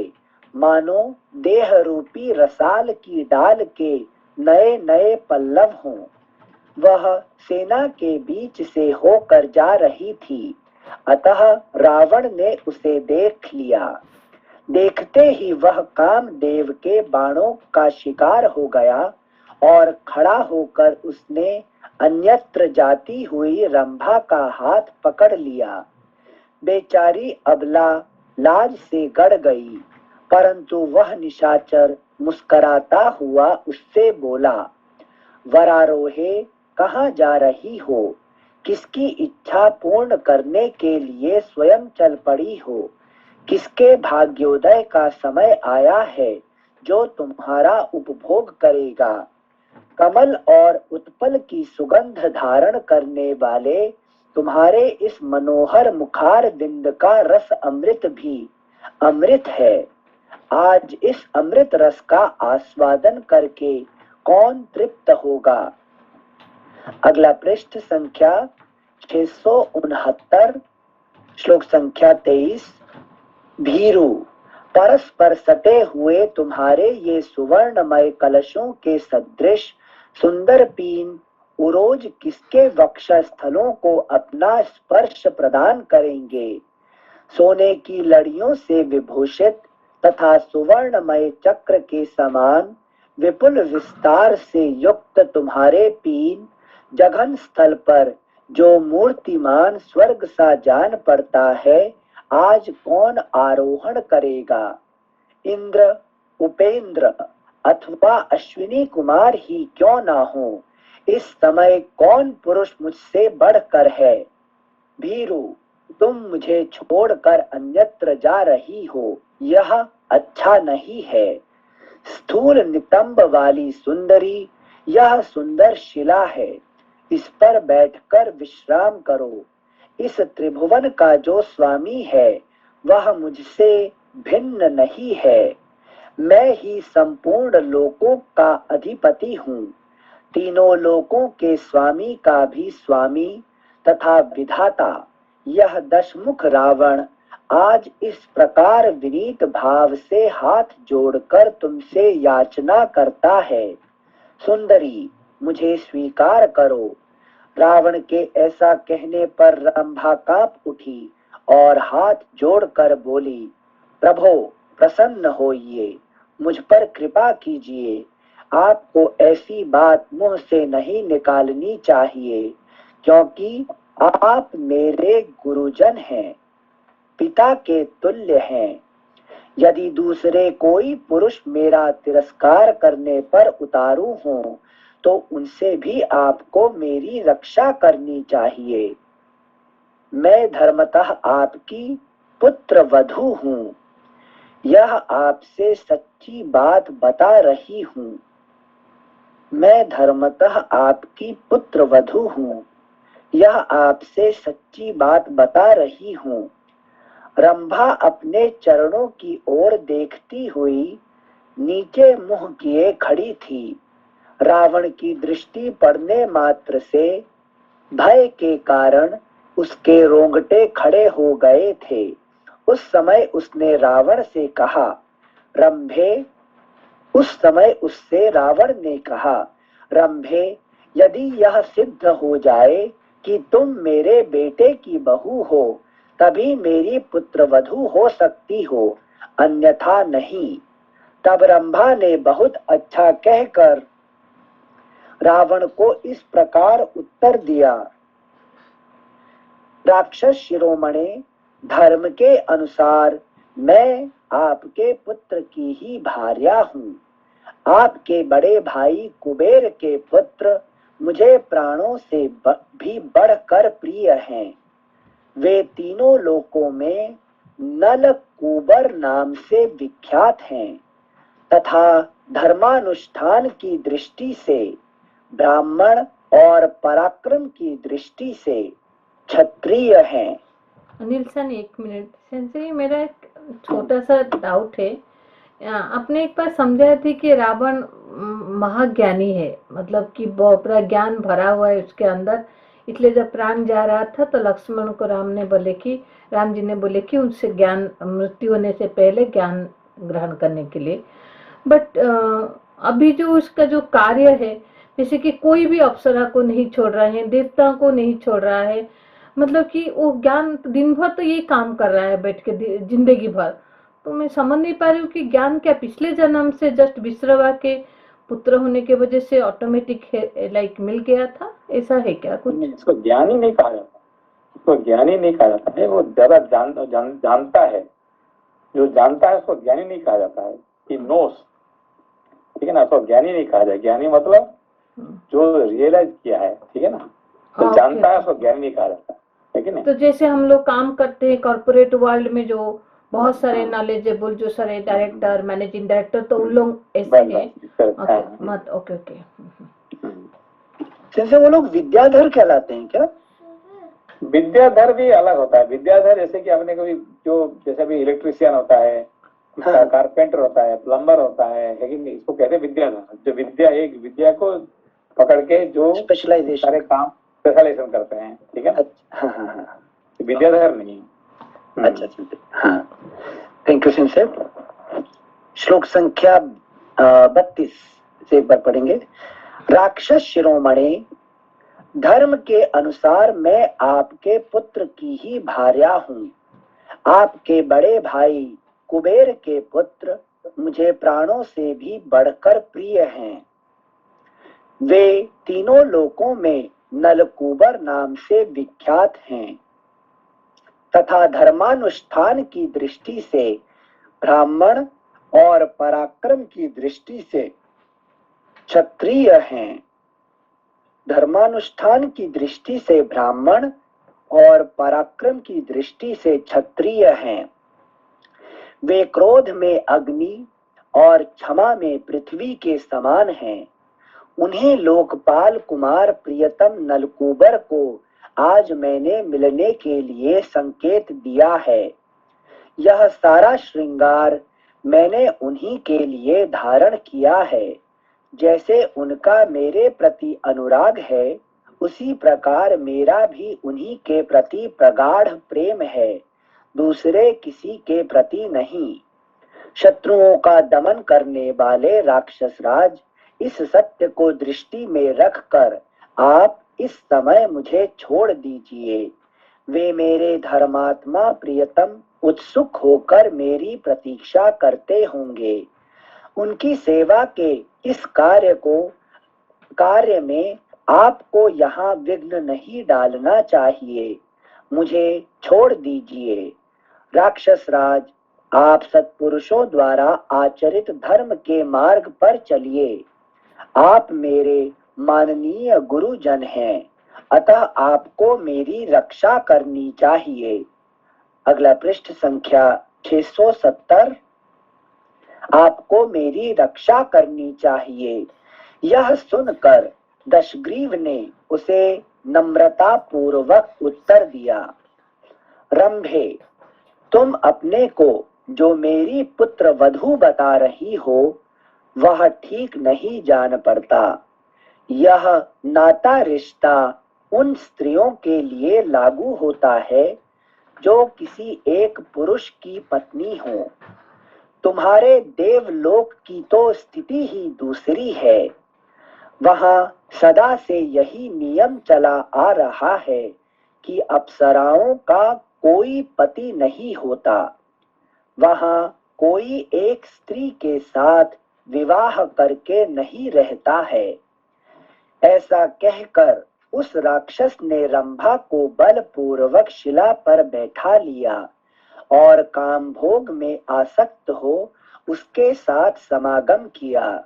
मानो देह रूपी रसाल की डाल के नए नए पल्लव हों। वह सेना के बीच से होकर जा रही थी, अतः रावण ने उसे देख लिया। देखते ही वह कामदेव के बाणों का शिकार हो गया और खड़ा होकर उसने अन्यत्र जाती हुई रंभा का हाथ पकड़ लिया। बेचारी अबला लाज से गड़ गई, परंतु वह निशाचर मुस्कुराता हुआ उससे बोला, वरारोहे, कहाँ जा रही हो? किसकी इच्छा पूर्ण करने के लिए स्वयं चल पड़ी हो? किसके भाग्योदय का समय आया है जो तुम्हारा उपभोग करेगा? कमल और उत्पल की सुगंध धारण करने वाले तुम्हारे इस मनोहर मुखार बिंद का रस अमृत भी अमृत है। आज इस अमृत रस का आस्वादन करके कौन तृप्त होगा? अगला पृष्ठ संख्या 669, श्लोक संख्या 23। भीरु, परस्पर सटे हुए तुम्हारे ये सुवर्णमय कलशों के सदृश सुंदर पीन उरोज किसके वक्षस्थलों को अपना स्पर्श प्रदान करेंगे? सोने की लड़ियों से विभूषित तथा सुवर्णमय चक्र के समान विपुल विस्तार से युक्त तुम्हारे पीन जघन स्थल पर जो मूर्तिमान स्वर्ग सा जान पड़ता है, आज कौन आरोहण करेगा? इंद्र, उपेंद्र अथवा अश्विनी कुमार ही क्यों ना हो, इस समय कौन पुरुष मुझसे बढ़कर है? भीरु, तुम मुझे छोड़कर अन्यत्र जा रही हो, यह अच्छा नहीं है। स्थूल नितंब वाली सुंदरी, यह सुंदर शिला है, इस पर बैठकर विश्राम करो। इस त्रिभुवन का जो स्वामी है वह मुझसे भिन्न नहीं है। मैं ही संपूर्ण लोकों का अधिपति हूँ, तीनों लोकों के स्वामी का भी स्वामी तथा विधाता। यह दशमुख रावण आज इस प्रकार विनीत भाव से हाथ जोड़कर तुमसे याचना करता है। सुंदरी, मुझे स्वीकार करो। रावण के ऐसा कहने पर रंभा कांप उठी और हाथ जोड़कर बोली, प्रभो, प्रसन्न होइए, मुझ पर कृपा कीजिए। आपको ऐसी बात मुंह से नहीं निकालनी चाहिए, क्योंकि आप मेरे गुरुजन हैं, पिता के तुल्य हैं। यदि दूसरे कोई पुरुष मेरा तिरस्कार करने पर उतारू हों, तो उनसे भी आपको मेरी रक्षा करनी चाहिए। मैं धर्मतः आपकी पुत्र वधू हूँ, यह आपसे सच्ची बात बता रही हूँ। मैं धर्मतः आपकी पुत्र वधू हूँ, यह आपसे सच्ची बात बता रही हूँ। रंभा अपने चरणों की ओर देखती हुई नीचे मुंह किए खड़ी थी। रावण की दृष्टि पड़ने मात्र से भय के कारण उसके रोंगटे खड़े हो गए थे। उस समय उसने रावण से कहा, रंभे, उस समय उससे रावण ने कहा, रंभे, यदि यह सिद्ध हो जाए कि तुम मेरे बेटे की बहू हो, तभी मेरी पुत्रवधू हो सकती हो, अन्यथा नहीं। तब रंभा ने बहुत अच्छा कहकर रावण को इस प्रकार उत्तर दिया, राक्षस शिरोमणि, धर्म के अनुसार मैं आपके पुत्र की ही भार्या हूँ। आपके बड़े भाई कुबेर के पुत्र मुझे प्राणों से भी बढ़कर प्रिय हैं। वे तीनों लोकों में नल कुबर नाम से विख्यात हैं तथा धर्मानुष्ठान की दृष्टि से ब्राह्मण और पराक्रम की दृष्टि से क्षत्रिय हैं। अनिल सन, एक मिनट। सेंसरी, मेरा एक छोटा सा डाउट है। आपने एक बार समझाया थी कि रावण महाज्ञानी है, मतलब कि पूरा ज्ञान भरा हुआ है उसके अंदर, इसलिए जब प्राण जा रहा था तो लक्ष्मण को राम जी ने बोले कि उनसे ज्ञान, मृत्यु होने से पहले ज्ञान ग्रहण करने के लिए। बट अभी जो उसका जो कार्य है, जैसे कि कोई भी अप्सरा को नहीं छोड़ रहा है, देवताओं को नहीं छोड़ रहा है, मतलब कि वो ज्ञान दिन भर तो ये काम कर रहा है बैठ के, जिंदगी भर। तो मैं समझ नहीं पा रही हूँ कि ज्ञान क्या पिछले जन्म से जस्ट विश्रवा के पुत्र होने के वजह से ऑटोमेटिक लाइक मिल गया था, ऐसा है क्या कुछ? इसको ज्ञानी नहीं कहा जाता, इसको ज्ञानी नहीं कहा जाता है। वो ज्यादा जानता है, जो जानता है उसको ज्ञानी नहीं कहा जाता है, कि नोस, ठीक है ना। उसको ज्ञानी नहीं कहा जाए। ज्ञानी मतलब जो रियलाइज किया है, ठीक है ना। तो जानता है उसको ज्ञानी नहीं कहा जाता, है कि नहीं। तो जैसे हम लोग काम करते हैं कॉर्पोरेट वर्ल्ड में, जो बहुत सारे नॉलेजेबल, जो सारे डायरेक्टर, मैनेजिंग डायरेक्टर, तो उन लोग ऐसे हैं। ओके। जैसे वो लोग विद्याधर कहलाते हैं क्या? विद्याधर भी अलग होता है। विद्याधर जैसे कि आपने कभी, जो जैसे भी इलेक्ट्रिशियन होता है, कारपेंटर होता है, प्लम्बर होता है कि नहीं, इसको कहते हैं विद्याधर। जो विद्या को पकड़ के जो स्पेशलाइजेशन, सारे काम स्पेशलाइजेशन करते हैं, ठीक है ना। विद्याधर नहीं। अच्छा, हाँ, थैंक यू सिंसेर। श्लोक संख्या 32 से एक बार पढ़ेंगे। राक्षस शिरोमणि, धर्म के अनुसार मैं आपके पुत्र की ही भार्या हूँ। आपके बड़े भाई कुबेर के पुत्र मुझे प्राणों से भी बढ़कर प्रिय हैं। वे तीनों लोकों में नलकूबर नाम से विख्यात हैं तथा धर्मानुष्ठान की दृष्टि से ब्राह्मण और पराक्रम की दृष्टि से क्षत्रिय हैं। धर्मानुष्ठान की दृष्टि से ब्राह्मण और पराक्रम की दृष्टि से क्षत्रिय हैं। वे क्रोध में अग्नि और क्षमा में पृथ्वी के समान हैं। उन्हें लोकपाल कुमार प्रियतम नलकूबर को आज मैंने मिलने के लिए संकेत दिया है। यह सारा श्रृंगार मैंने उन्हीं के लिए धारण किया है। जैसे उनका मेरे प्रति अनुराग है, उसी प्रकार मेरा भी उन्हीं के प्रति प्रगाढ़ प्रेम है, दूसरे किसी के प्रति नहीं। शत्रुओं का दमन करने वाले राक्षस राज, इस सत्य को दृष्टि में रखकर आप इस समय मुझे छोड़ दीजिए। वे मेरे धर्मात्मा प्रियतम उत्सुक होकर मेरी प्रतीक्षा करते होंगे। उनकी सेवा के इस कार्य में आपको यहाँ विघ्न नहीं डालना चाहिए। मुझे छोड़ दीजिए। राक्षस राज, आप सत्पुरुषों द्वारा आचरित धर्म के मार्ग पर चलिए। आप मेरे माननीय गुरुजन हैं, अतः आपको मेरी रक्षा करनी चाहिए। अगला पृष्ठ संख्या 670। आपको मेरी रक्षा करनी चाहिए। यह सुनकर दशग्रीव ने उसे नम्रता पूर्वक उत्तर दिया। रंभे, तुम अपने को जो मेरी पुत्र वधू बता रही हो, वह ठीक नहीं जान पड़ता। यह नाता रिश्ता उन स्त्रियों के लिए लागू होता है जो किसी एक पुरुष की पत्नी हो। तुम्हारे देवलोक की तो स्थिति ही दूसरी है। वहां सदा से यही नियम चला आ रहा है कि अप्सराओं का कोई पति नहीं होता। वहां कोई एक स्त्री के साथ विवाह करके नहीं रहता है। ऐसा कहकर उस राक्षस ने रंभा को बलपूर्वक शिला पर बैठा लिया और कामभोग में आसक्त हो उसके साथ समागम किया।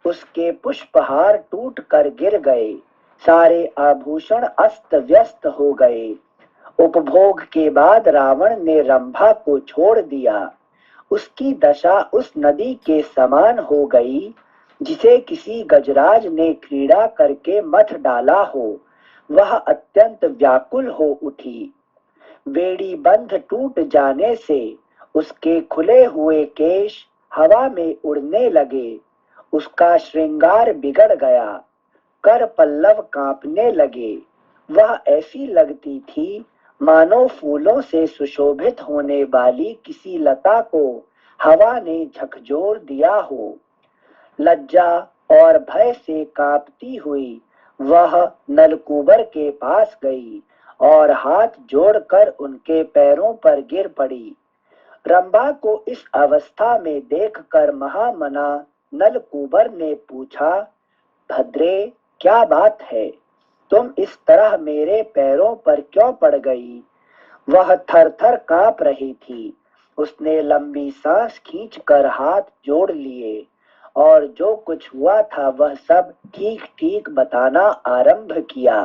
उसके पुष्पहार टूट कर गिर गए, सारे आभूषण अस्त व्यस्त हो गए। उपभोग के बाद रावण ने रंभा को छोड़ दिया। उसकी दशा उस नदी के समान हो गई जिसे किसी गजराज ने क्रीड़ा करके मथ डाला हो। वह अत्यंत व्याकुल हो उठी। बेड़ी बंध टूट जाने से उसके खुले हुए केश हवा में उड़ने लगे। उसका श्रृंगार बिगड़ गया, कर पल्लव कांपने लगे। वह ऐसी लगती थी मानो फूलों से सुशोभित होने वाली किसी लता को हवा ने झकझोर दिया हो। लज्जा और भय से कांपती हुई वह नलकूबर के पास गई और हाथ जोड़कर उनके पैरों पर गिर पड़ी। रंभा को इस अवस्था में देखकर महामना नलकूबर ने पूछा, भद्रे, क्या बात है? तुम इस तरह मेरे पैरों पर क्यों पड़ गई? वह थर थर कांप रही थी। उसने लंबी सांस खींचकर हाथ जोड़ लिए और जो कुछ हुआ था वह सब ठीक ठीक बताना आरंभ किया।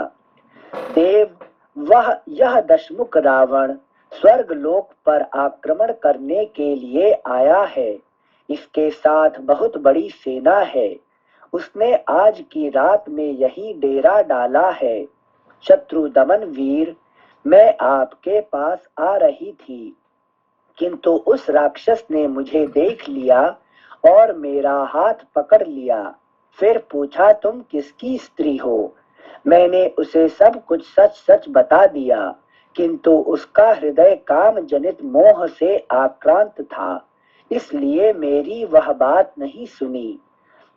देव, वह यह दशमुख रावण स्वर्ग लोक पर आक्रमण करने के लिए आया है। इसके साथ बहुत बड़ी सेना है। उसने आज की रात में यही डेरा डाला है। शत्रु दमन वीर, मैं आपके पास आ रही थी, किंतु उस राक्षस ने मुझे देख लिया और मेरा हाथ पकड़ लिया। फिर पूछा, तुम किसकी स्त्री हो? मैंने उसे सब कुछ सच सच बता दिया, किंतु उसका हृदय काम जनित मोह से आक्रांत था, इसलिए मेरी वह बात नहीं सुनी।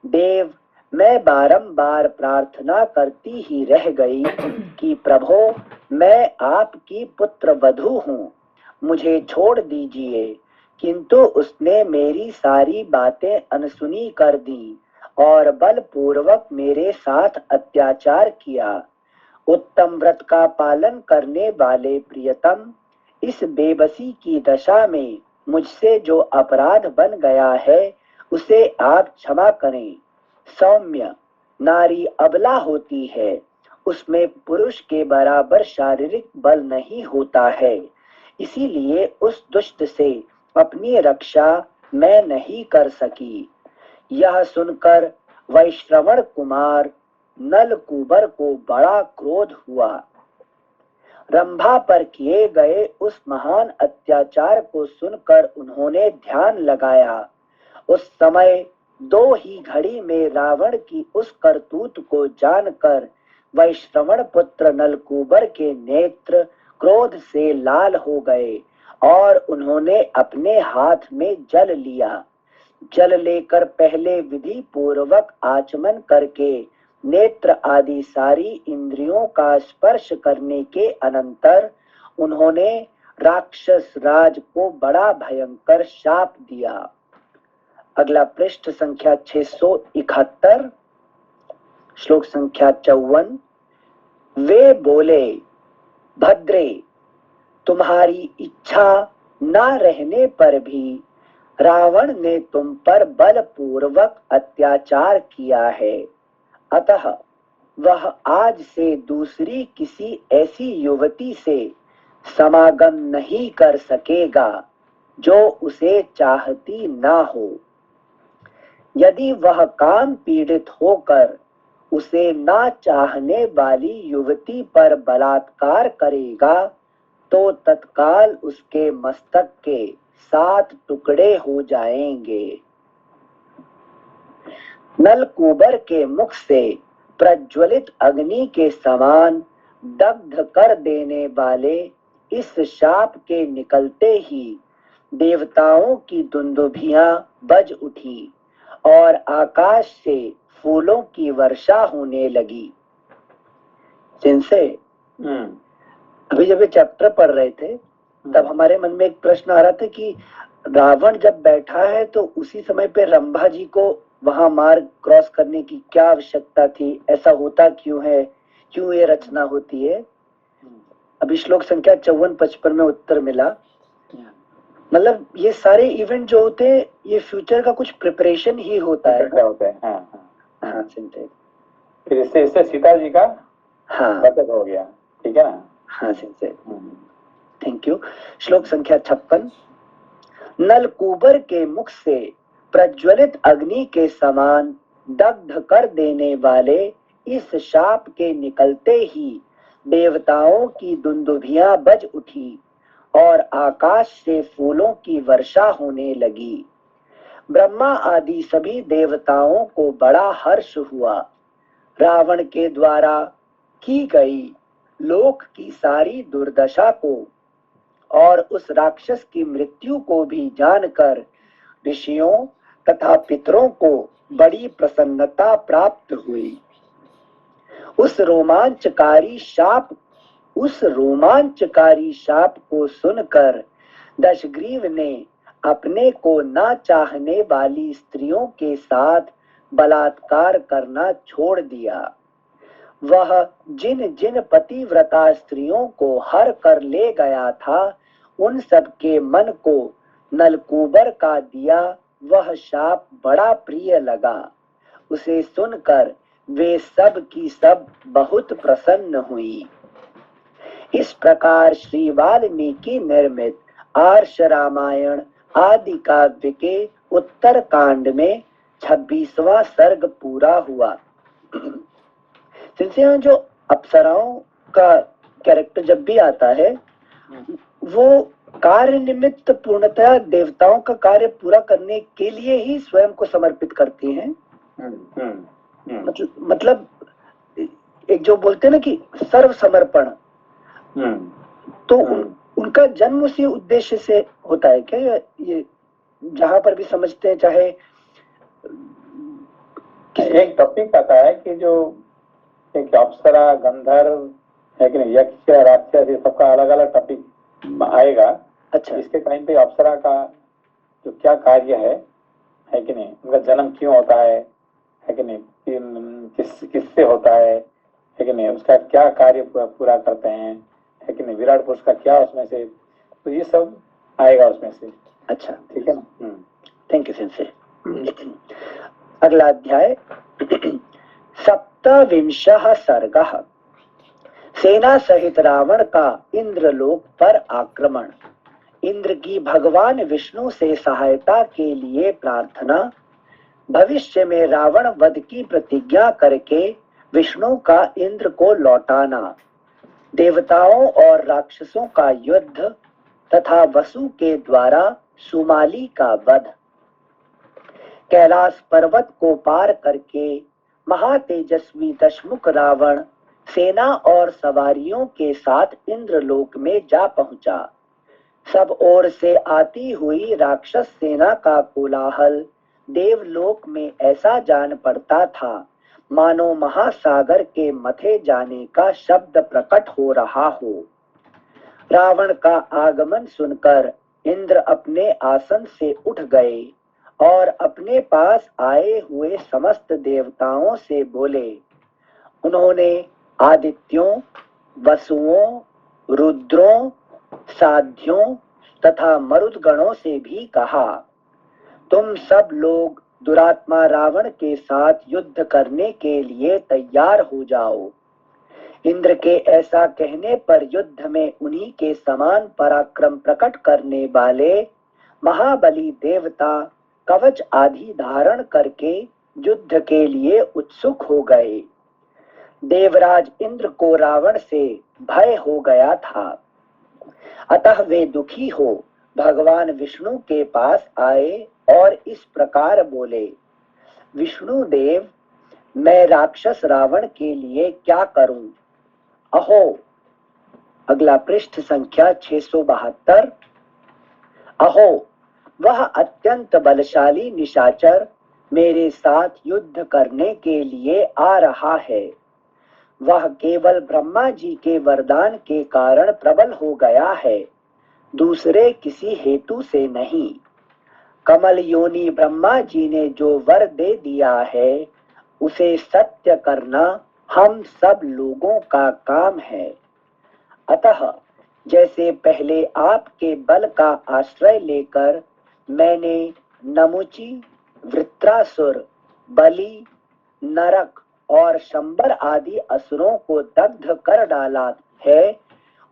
देव, मैं बारंबार प्रार्थना करती ही रह गई कि प्रभो, मैं आपकी पुत्र वधू हूँ, मुझे छोड़ दीजिए, किंतु उसने मेरी सारी बातें अनसुनी कर दी और बलपूर्वक मेरे साथ अत्याचार किया। उत्तम व्रत का पालन करने वाले प्रियतम, इस बेबसी की दशा में मुझसे जो अपराध बन गया है उसे आप क्षमा करें। सौम्य, नारी अबला होती है, उसमें पुरुष के बराबर शारीरिक बल नहीं होता है, इसीलिए उस दुष्ट से अपनी रक्षा मैं नहीं कर सकी। यह सुनकर वैश्रवण कुमार नलकूबर को बड़ा क्रोध हुआ। रंभा पर किए गए उस महान अत्याचार को सुनकर उन्होंने ध्यान लगाया। उस समय दो ही घड़ी में रावण की उस करतूत को जानकर वैश्रवण पुत्र नलकूबर के नेत्र क्रोध से लाल हो गए और उन्होंने अपने हाथ में जल लिया। जल लेकर पहले विधि पूर्वक आचमन करके नेत्र आदि सारी इंद्रियों का स्पर्श करने के अनंतर उन्होंने राक्षस राज को बड़ा भयंकर शाप दिया। अगला पृष्ठ संख्या 671, श्लोक संख्या 54। वे बोले, भद्रे, तुम्हारी इच्छा न रहने पर भी रावण ने तुम पर बलपूर्वक अत्याचार किया है, अतः वह आज से दूसरी किसी ऐसी युवती से समागम नहीं कर सकेगा जो उसे चाहती ना हो। यदि वह काम पीड़ित होकर उसे ना चाहने वाली युवती पर बलात्कार करेगा तो तत्काल उसके मस्तक के 7 टुकड़े हो जाएंगे। नलकूबर के मुख से प्रज्वलित अग्नि के समान दग्ध कर देने वाले इस शाप के निकलते ही देवताओं की दुंदुभियां बज उठी और आकाश से फूलों की वर्षा होने लगी। जिनसे अभी जब ये चैप्टर पढ़ रहे थे तब हमारे मन में एक प्रश्न आ रहा था कि रावण जब बैठा है तो उसी समय पे रंभा जी को वहां मार्ग क्रॉस करने की क्या आवश्यकता थी, ऐसा होता क्यों है, क्यों ये रचना होती है। अभी श्लोक संख्या 54-55 में उत्तर मिला। मतलब ये सारे इवेंट जो होते हैं ये फ्यूचर का कुछ प्रिपरेशन ही होता है। होते हैं। हाँ सिंचे, फिर इससे सीता जी का हाँ बचत हो गया, ठीक है ना। हाँ सिंचे, थैंक यू। श्लोक संख्या 56, नलकूबर के मुख से प्रज्वलित अग्नि के समान दग्ध कर देने वाले इस शाप के निकलते ही देवताओं की दुंदुभियां बज उठी और आकाश से फूलों की वर्षा होने लगी। ब्रह्मा आदि सभी देवताओं को बड़ा हर्ष हुआ। रावण के द्वारा की गई लोक की सारी दुर्दशा को और उस राक्षस की मृत्यु को भी जानकर ऋषियों तथा पितरों को बड़ी प्रसन्नता प्राप्त हुई। उस रोमांचकारी शाप को सुनकर दशग्रीव ने अपने को ना चाहने वाली स्त्रियों के साथ बलात्कार करना छोड़ दिया। वह जिन जिन पतिव्रता स्त्रियों को हर कर ले गया था उन सब के मन को नलकूबर का दिया वह शाप बड़ा प्रिय लगा। उसे सुनकर वे सब की सब बहुत प्रसन्न हुई। इस प्रकार श्री वाल्मीकि निर्मित आर्ष रामायण आदि काव्य के उत्तर कांड में 26वां सर्ग पूरा हुआ। सिंसे जो अप्सराओं का कैरेक्टर जब भी आता है वो कार्य निमित्त पूर्णतः देवताओं का कार्य पूरा करने के लिए ही स्वयं को समर्पित करती हैं। मतलब एक जो बोलते हैं ना कि सर्व समर्पण, तो उनका जन्म उसी उद्देश्य से होता है क्या? ये जहां पर भी समझते हैं, चाहे एक टॉपिक आता है कि जो एक अप्सरा गंधर्व है कि नहीं, यक्ष राक्षस, ये सबका अलग अलग टॉपिक आएगा। अच्छा, इसके टाइम पे अप्सरा का जो क्या कार्य है कि नहीं, उनका जन्म क्यों होता है कि नहीं, किससे होता है कि नहीं, उसका क्या कार्य पूरा करते हैं है कि नहीं, विराट पुरुष का क्या उसमें से, तो ये सब आएगा उसमें से। अच्छा, ठीक है ना। Thank you sensei. अगला अध्याय 27वां सर्गः, सेना सहित रावण का इंद्रलोक पर आक्रमण। इंद्र की भगवान विष्णु से सहायता के लिए प्रार्थना। भविष्य में रावण वध की प्रतिज्ञा करके विष्णु का इंद्र को लौटाना। देवताओं और राक्षसों का युद्ध तथा वसु के द्वारा सुमाली का वध। कैलाश पर्वत को पार करके महातेजस्वी दशमुख रावण सेना और सवारियों के साथ इंद्रलोक में जा पहुंचा। सब ओर से आती हुई राक्षस सेना का कोलाहल देवलोक में ऐसा जान पड़ता था मानो महासागर के मथे जाने का शब्द प्रकट हो रहा हो। रावण का आगमन सुनकर इंद्र अपने आसन से उठ गए और अपने पास आए हुए समस्त देवताओं से बोले। उन्होंने आदित्यों, वसुओं, रुद्रों, साध्यों तथा मरुदगणों से भी कहा, तुम सब लोग दुरात्मा रावण के साथ युद्ध करने के लिए तैयार हो जाओ। इंद्र के ऐसा कहने पर युद्ध में उन्हीं के समान पराक्रम प्रकट करने वाले महाबली देवता कवच आदि धारण करके युद्ध के लिए उत्सुक हो गए। देवराज इंद्र को रावण से भय हो गया था, अतः वे दुखी हो भगवान विष्णु के पास आए और इस प्रकार बोले। विष्णु देव, मैं राक्षस रावण के लिए क्या करूं? अहो, अगला पृष्ठ संख्या 672। अहो, वह अत्यंत बलशाली निशाचर मेरे साथ युद्ध करने के लिए आ रहा है। वह केवल ब्रह्मा जी के वरदान के कारण प्रबल हो गया है, दूसरे किसी हेतु से नहीं। कमल योनि ब्रह्मा जी ने जो वर दे दिया है उसे सत्य करना हम सब लोगों का काम है। अतः जैसे पहले आपके बल का आश्रय लेकर मैंने नमुची, वृत्रासुर, बलि, नरक और शंबर आदि असुरों को दग्ध कर डाला है,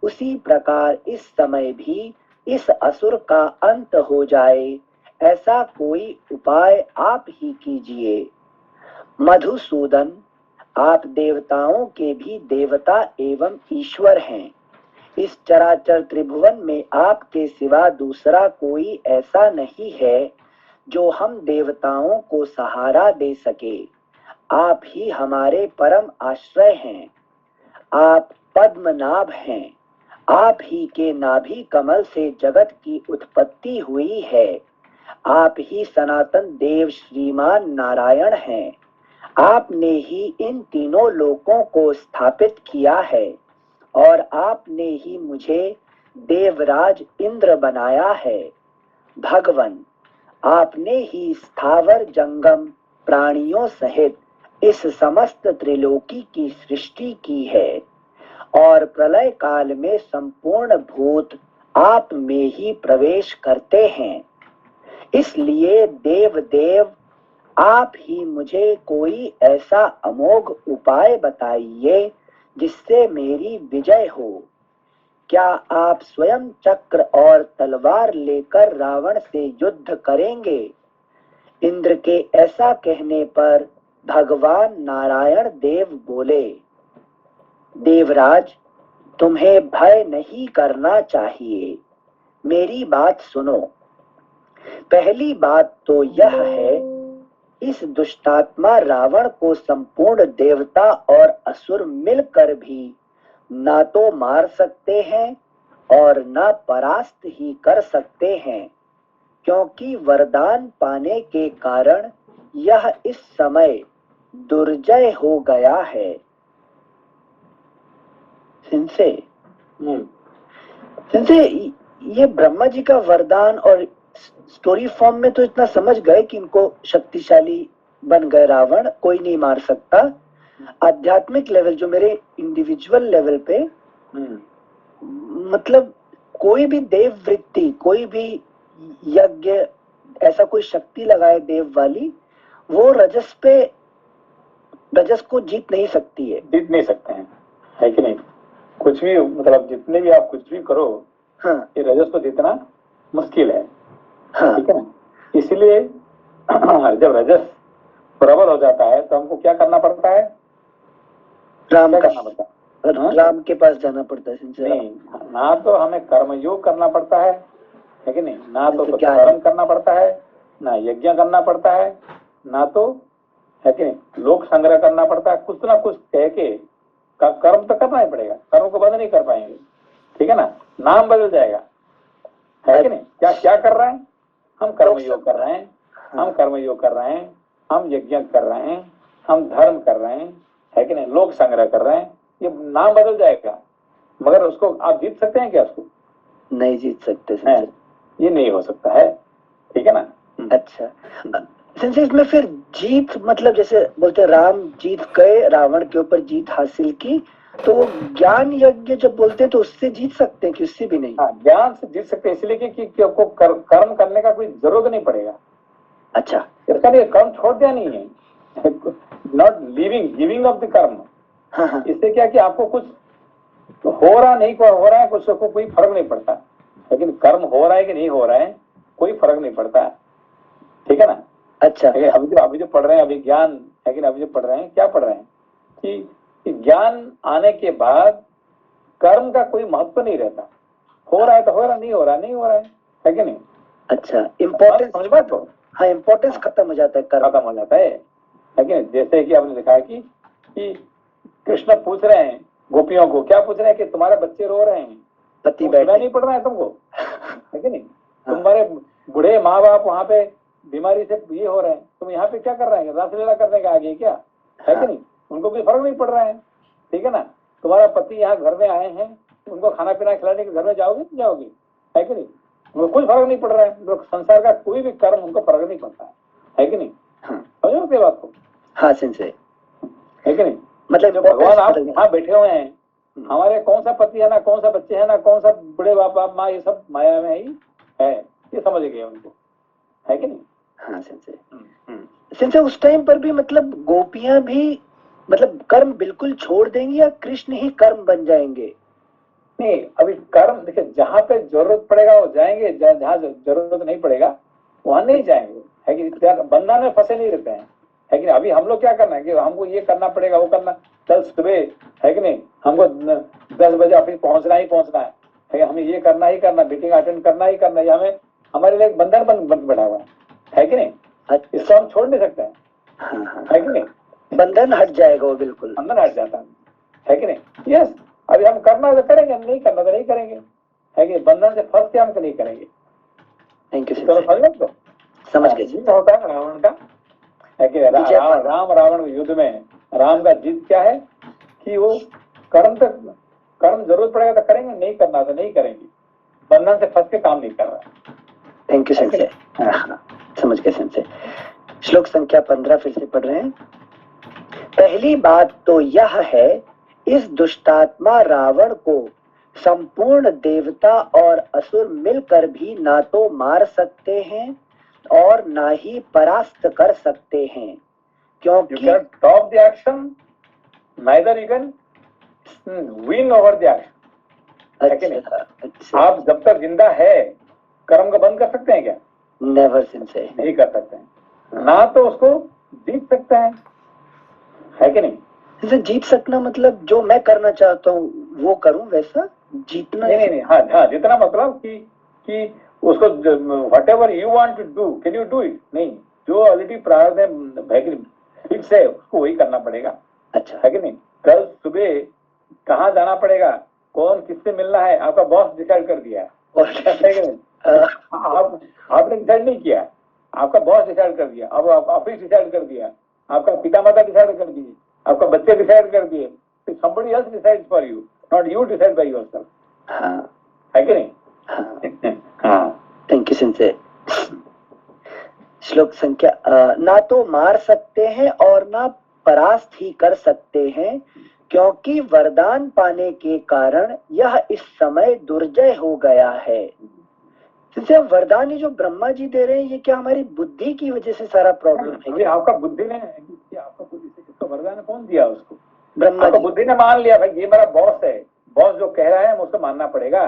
उसी प्रकार इस समय भी इस असुर का अंत हो जाए ऐसा कोई उपाय आप ही कीजिए। मधुसूदन, आप देवताओं के भी देवता एवं ईश्वर हैं। इस चराचर त्रिभुवन में आपके सिवा दूसरा कोई ऐसा नहीं है जो हम देवताओं को सहारा दे सके। आप ही हमारे परम आश्रय हैं। आप पद्मनाभ हैं। आप ही के नाभि कमल से जगत की उत्पत्ति हुई है। आप ही सनातन देव श्रीमान नारायण हैं। आपने ही इन तीनों लोकों को स्थापित किया है और आपने ही मुझे देवराज इंद्र बनाया है। भगवन, आपने ही स्थावर जंगम प्राणियों सहित इस समस्त त्रिलोकी की सृष्टि की है और प्रलय काल में संपूर्ण भूत आप में ही प्रवेश करते हैं। इसलिए देव देव, आप ही मुझे कोई ऐसा अमोघ उपाय बताइए जिससे मेरी विजय हो। क्या आप स्वयं चक्र और तलवार लेकर रावण से युद्ध करेंगे? इंद्र के ऐसा कहने पर भगवान नारायण देव बोले, देवराज, तुम्हें भय नहीं करना चाहिए। मेरी बात सुनो। पहली बात तो यह है, इस दुष्टात्मा रावण को संपूर्ण देवता और असुर मिलकर भी ना तो मार सकते हैं और ना परास्त ही कर सकते हैं, क्योंकि वरदान पाने के कारण यह इस समय दुर्जय हो गया है। सिंसे ये ब्रह्मा जी का वरदान और स्टोरी फॉर्म में तो इतना समझ गए कि इनको शक्तिशाली बन गए रावण, कोई नहीं मार सकता। आध्यात्मिक लेवल, जो मेरे इंडिविजुअल लेवल पे, मतलब कोई भी देव वृत्ति, कोई भी यज्ञ, ऐसा कोई शक्ति लगाए देव वाली, वो रजस को जीत नहीं सकती है। जीत नहीं सकते हैं, है कि नहीं? कुछ भी, मतलब जितने भी आप कुछ भी करो, हाँ, ये रजस को जीतना मुश्किल है। हाँ, ठीक है ना? इसलिए जब रजस प्रबल हो जाता है तो हमको क्या करना पड़ता है? राम के पास जाना पड़ता है। नहीं, ना तो हमें कर्मयोग करना पड़ता है कि नहीं? ना तो क्या कर्म करना पड़ता है, ना यज्ञ करना पड़ता है, ना तो, है कि नहीं, लोक संग्रह करना पड़ता है। कुछ ना कुछ कह के कर्म तो करना ही पड़ेगा, कर्म को बंद नहीं कर पाएंगे। ठीक है ना? नाम बदल जाएगा, है कि नहीं? क्या क्या कर रहे हैं हम? कर्मयोग कर रहे हैं, हम कर्मयोग कर रहे हैं, हम यज्ञ कर रहे हैं, हम धर्म कर रहे हैं, है कि नहीं? लोक संग्रह कर रहे हैं। ये नाम बदल जाएगा, मगर उसको आप जीत सकते हैं क्या? उसको नहीं जीत सकते हैं, ये नहीं हो सकता है। ठीक है ना? अच्छा, संजय, इसमें फिर जीत, मतलब जैसे बोलते राम जीत गए, रावण के ऊपर जीत हासिल की, तो वो ज्ञान यज्ञ जब बोलते हैं तो उससे जीत सकते हैं कि उससे भी नहीं? हाँ, ज्ञान से जीत सकते हैं, इसलिए कि आपको कर्म करने का कोई जरूरत नहीं पड़ेगा। अच्छा, इसका लिए कर्म छोड़ दिया नहीं है, नॉट गिविंग ऑफ द कर्म। हाँ, इससे क्या कि आपको कुछ हो रहा नहीं हो रहा है, कुछ को कोई फर्क नहीं पड़ता, लेकिन कर्म हो रहा है कि नहीं हो रहा है कोई फर्क नहीं पड़ता। ठीक है ना? अच्छा, अभी जो पढ़ रहे हैं, अभी ज्ञान, लेकिन अभी जो पढ़ रहे हैं, क्या पढ़ रहे हैं कि ज्ञान आने के बाद कर्म का कोई महत्व नहीं रहता। हो रहा है तो हो रहा, नहीं हो रहा नहीं हो रहा है कि नहीं? अच्छा, इम्पोर्टेंस समझ बात को? हाँ, इम्पोर्टेंस खत्म हो जाता है, कर्म खत्म हो जाता है कि नहीं? जैसे कि आपने लिखा है कि कृष्ण पूछ रहे हैं गोपियों को, क्या पूछ रहे हैं कि तुम्हारे बच्चे रो रहे हैं, पति बैठा नहीं पड़ रहा है तुमको, है कि नहीं? तुम्हारे बूढ़े माँ बाप वहां पे बीमारी से ये हो रहे हैं, तुम यहाँ पे क्या कर रहे हैं? रासलीला करने का आगे क्या, है कि नहीं? उनको कोई फर्क नहीं पड़ रहा है। ठीक है ना? तुम्हारा पति यहाँ घर में आए हैं, उनको खाना पीना खिलाने के घर में जाओगे नहीं जाओगे, है कि नहीं? उनको कुछ फर्क नहीं पड़ रहा है, लोग संसार का कोई भी कर्म उनको फर्क नहीं पड़ता है कि नहीं? हाँ समझो उसके बात को, हाँ सेंसे, है कि नहीं? मतलब जो भगवान आप यहाँ बैठे हुए हैं, हमारे कौन सा पति है ना, कौन सा बच्चे है ना, कौन सा बड़े बाप माँ, ये सब माया में ही है, ये समझ गए उनको, है कि नहीं? हाँ सेंसे, सेंसे उस टाइम पर भी मतलब गोपियां भी मतलब कर्म बिल्कुल छोड़ देंगी या कृष्ण ही कर्म बन जाएंगे? नहीं, अभी कर्म देखिए, जहाँ पे जरूरत पड़ेगा वो जाएंगे, जहाँ जरूरत नहीं पड़ेगा वहां नहीं जाएंगे, है कि बंधन में फंसे नहीं रहते हैं, है कि नहीं? अभी हम लोग क्या करना है कि हमको ये करना पड़ेगा, वो करना, कल सुबह, है कि नहीं, हमको 10 बजे ऑफिस पहुंचना ही पहुंचना है, हमें ये करना ही करना, मीटिंग अटेंड करना ही करना, ये हमें हमारे लिए एक बंधन बन बैठा हुआ है कि नहीं? इसको हम छोड़ नहीं सकते हैं, है कि नहीं? बंधन हट जाएगा वो, बिल्कुल बंधन हट जाता है कि नहीं? यस, अभी हम करना तो करेंगे, नहीं करना तो नहीं करेंगे, है कि बंधन से फंस के हम नहीं करेंगे। थैंक यू चलो समझ लो, समझ गए। जीत होता है रावण का, है कि राम रावण युद्ध में राम का जीत क्या है कि वो कर्म जरूरत पड़ेगा तो करेंगे, नहीं करना तो नहीं करेंगे, बंधन से फंस के काम नहीं कर रहा। थैंक यू सेंसे, समझ गए सेंसे। श्लोक संख्या 15 फिर से पढ़ रहे हैं। पहली बात तो यह है, इस दुष्टात्मा रावण को संपूर्ण देवता और असुर मिलकर भी ना तो मार सकते हैं और ना ही परास्त कर सकते हैं, क्योंकि You cannot stop the action, neither you can win over the action. अच्छा, आप जब तक जिंदा है कर्म को बंद कर सकते हैं क्या? नेवर सेंसे, नहीं कर सकते हैं, ना तो उसको जीत सकते हैं, है कि नहीं? जैसे जीत सकना मतलब जो मैं करना चाहता हूँ वो करूँ, वैसा जीतना? नहीं, हाँ, जितना मतलब कि उसको whatever you want to do, can you do it? नहीं, जो ऑलरेडी प्रारब्ध है फिक्स है उसको वही करना पड़ेगा, अच्छा, है कि नहीं? कल सुबह कहाँ जाना पड़ेगा, कौन किससे मिलना है, आपका बॉस डिसाइड कर दिया है, है कि नहीं? आपने डिसाइड नहीं किया, आपका बॉस डिसाइड कर दिया, अब ऑफिस डिसाइड कर दिया, आपका पिता माता डिसाइड कर दिए, आपका बच्चे डिसाइड कर दिए, somebody else decides for you, not you decide by yourself, है कि नहीं? Thank you sensei. श्लोक संख्या ना तो मार सकते हैं और ना परास्त ही कर सकते हैं, क्योंकि वरदान पाने के कारण यह इस समय दुर्जय हो गया है। जैसे वरदान ये जो ब्रह्मा जी दे रहे हैं, ये क्या हमारी बुद्धि की वजह से सारा प्रॉब्लम है? अभी आपका बुद्धि ने, आपका बुद्धि से किसको वरदान कौन दिया उसको? ब्रह्मा जी। बुद्धि ने मान लिया भाई ये मेरा बॉस है, बॉस जो कह रहा है मुझको मानना पड़ेगा,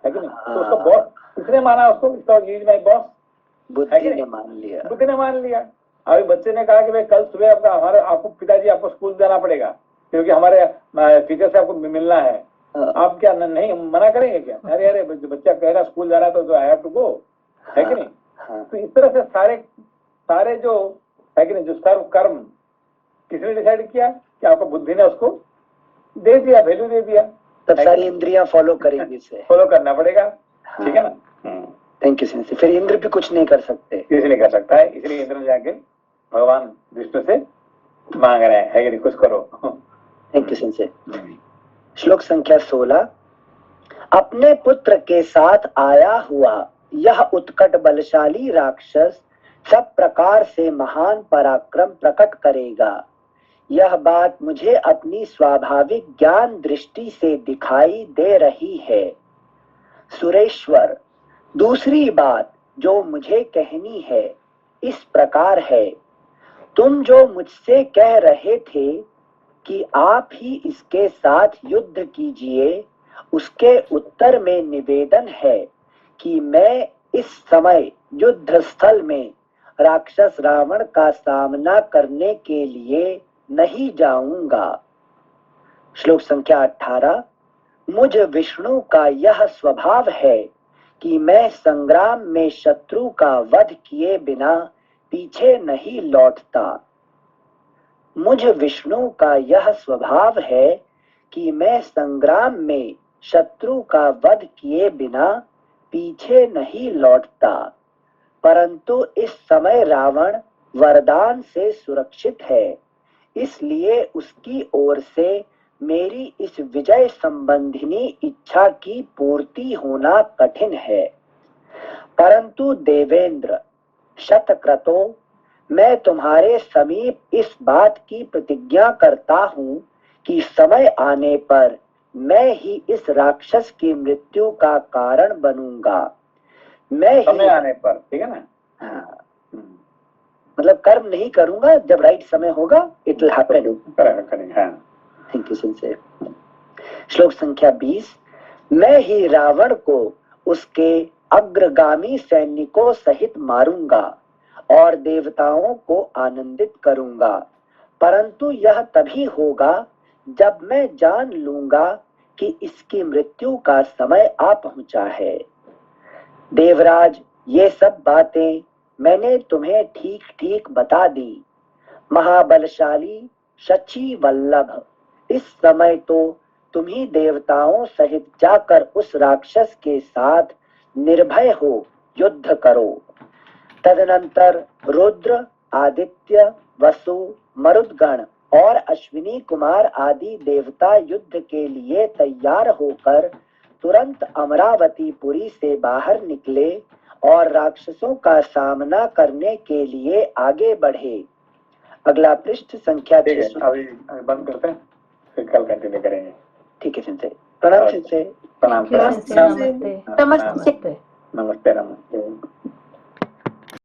है कि नहीं? तो उसको बॉस किसने माना उसको? बॉस बुद्धि ने मान लिया, बुद्धि ने मान लिया। अभी बच्चे ने कहा कि भाई कल सुबह आपको पिताजी आपको स्कूल जाना पड़ेगा क्योंकि हमारे टीचर से आपको मिलना है, आप क्या नहीं मना करेंगे क्या? अरे बच्चा कह रहा स्कूल जाना तो आई हैव टू गो, है कि नहीं? तो इस तरह से सारे जो है कि नहीं, जो सर्व कर्म किसने डिसाइड किया कि आपको बुद्धि ने उसको दे दिया, वैल्यू दे दिया, तब सारी इंद्रियां फॉलो करेंगी, इसे फॉलो करना पड़ेगा, ठीक है ना? Thank you sensei. फिर इंद्र भी कुछ नहीं कर सकते, किसी नहीं कर सकता है, इसलिए इंद्र जाके भगवान विष्णु से मांग रहे हैं, है कि नहीं, कुछ करो। Thank you sensei. श्लोक संख्या 16। अपने पुत्र के साथ आया हुआ यह उत्कट बलशाली राक्षस सब प्रकार से महान पराक्रम प्रकट करेगा। यह बात मुझे अपनी स्वाभाविक ज्ञान दृष्टि से दिखाई दे रही है। सुरेश्वर, दूसरी बात जो मुझे कहनी है इस प्रकार है, तुम जो मुझसे कह रहे थे कि आप ही इसके साथ युद्ध कीजिए, उसके उत्तर में निवेदन है कि मैं इस समय युद्ध स्थल में राक्षस रावण का सामना करने के लिए नहीं जाऊंगा। श्लोक संख्या 18। मुझ विष्णु का यह स्वभाव है कि मैं संग्राम में शत्रु का वध किए बिना पीछे नहीं लौटता। मुझ विष्णु का यह स्वभाव है कि मैं संग्राम में शत्रु का वध किए बिना पीछे नहीं लौटता, परंतु इस समय रावण वरदान से सुरक्षित है, इसलिए उसकी ओर से मेरी इस विजय संबंधिनी इच्छा की पूर्ति होना कठिन है। परंतु देवेंद्र शतक्रतो, मैं तुम्हारे समीप इस बात की प्रतिज्ञा करता हूँ कि समय आने पर मैं ही इस राक्षस की मृत्यु का कारण बनूंगा। मैं समय ही, आने पर, ठीक है ना? हाँ, मतलब कर्म नहीं करूंगा, जब राइट समय होगा इट विल हैपन। करेंगे, हाँ। थैंक यू सिंसेर। श्लोक संख्या 20, मैं ही रावण को उसके अग्रगामी सैनिकों सहित मारूंगा और देवताओं को आनंदित करूंगा, परंतु यह तभी होगा जब मैं जान लूंगा कि इसकी मृत्यु का समय आ पहुंचा है। देवराज, ये सब बातें मैंने तुम्हें ठीक ठीक बता दी। महाबलशाली शची वल्लभ, इस समय तो तुम ही देवताओं सहित जाकर उस राक्षस के साथ निर्भय हो युद्ध करो। तदनंतर रुद्र, आदित्य, वसु, मरुदगण और अश्विनी कुमार आदि देवता युद्ध के लिए तैयार होकर तुरंत अमरावतीपुरी से बाहर निकले और राक्षसों का सामना करने के लिए आगे बढ़े। अगला पृष्ठ संख्या ठीक है, 600। अभी बंद करते हैं, फिर कल कंटिन्यू करेंगे। ठीक है सिंसे, प्रणाम सिंसे। प्रणाम। नमस्ते। नमस्ते। नमस्ते, नमस्ते।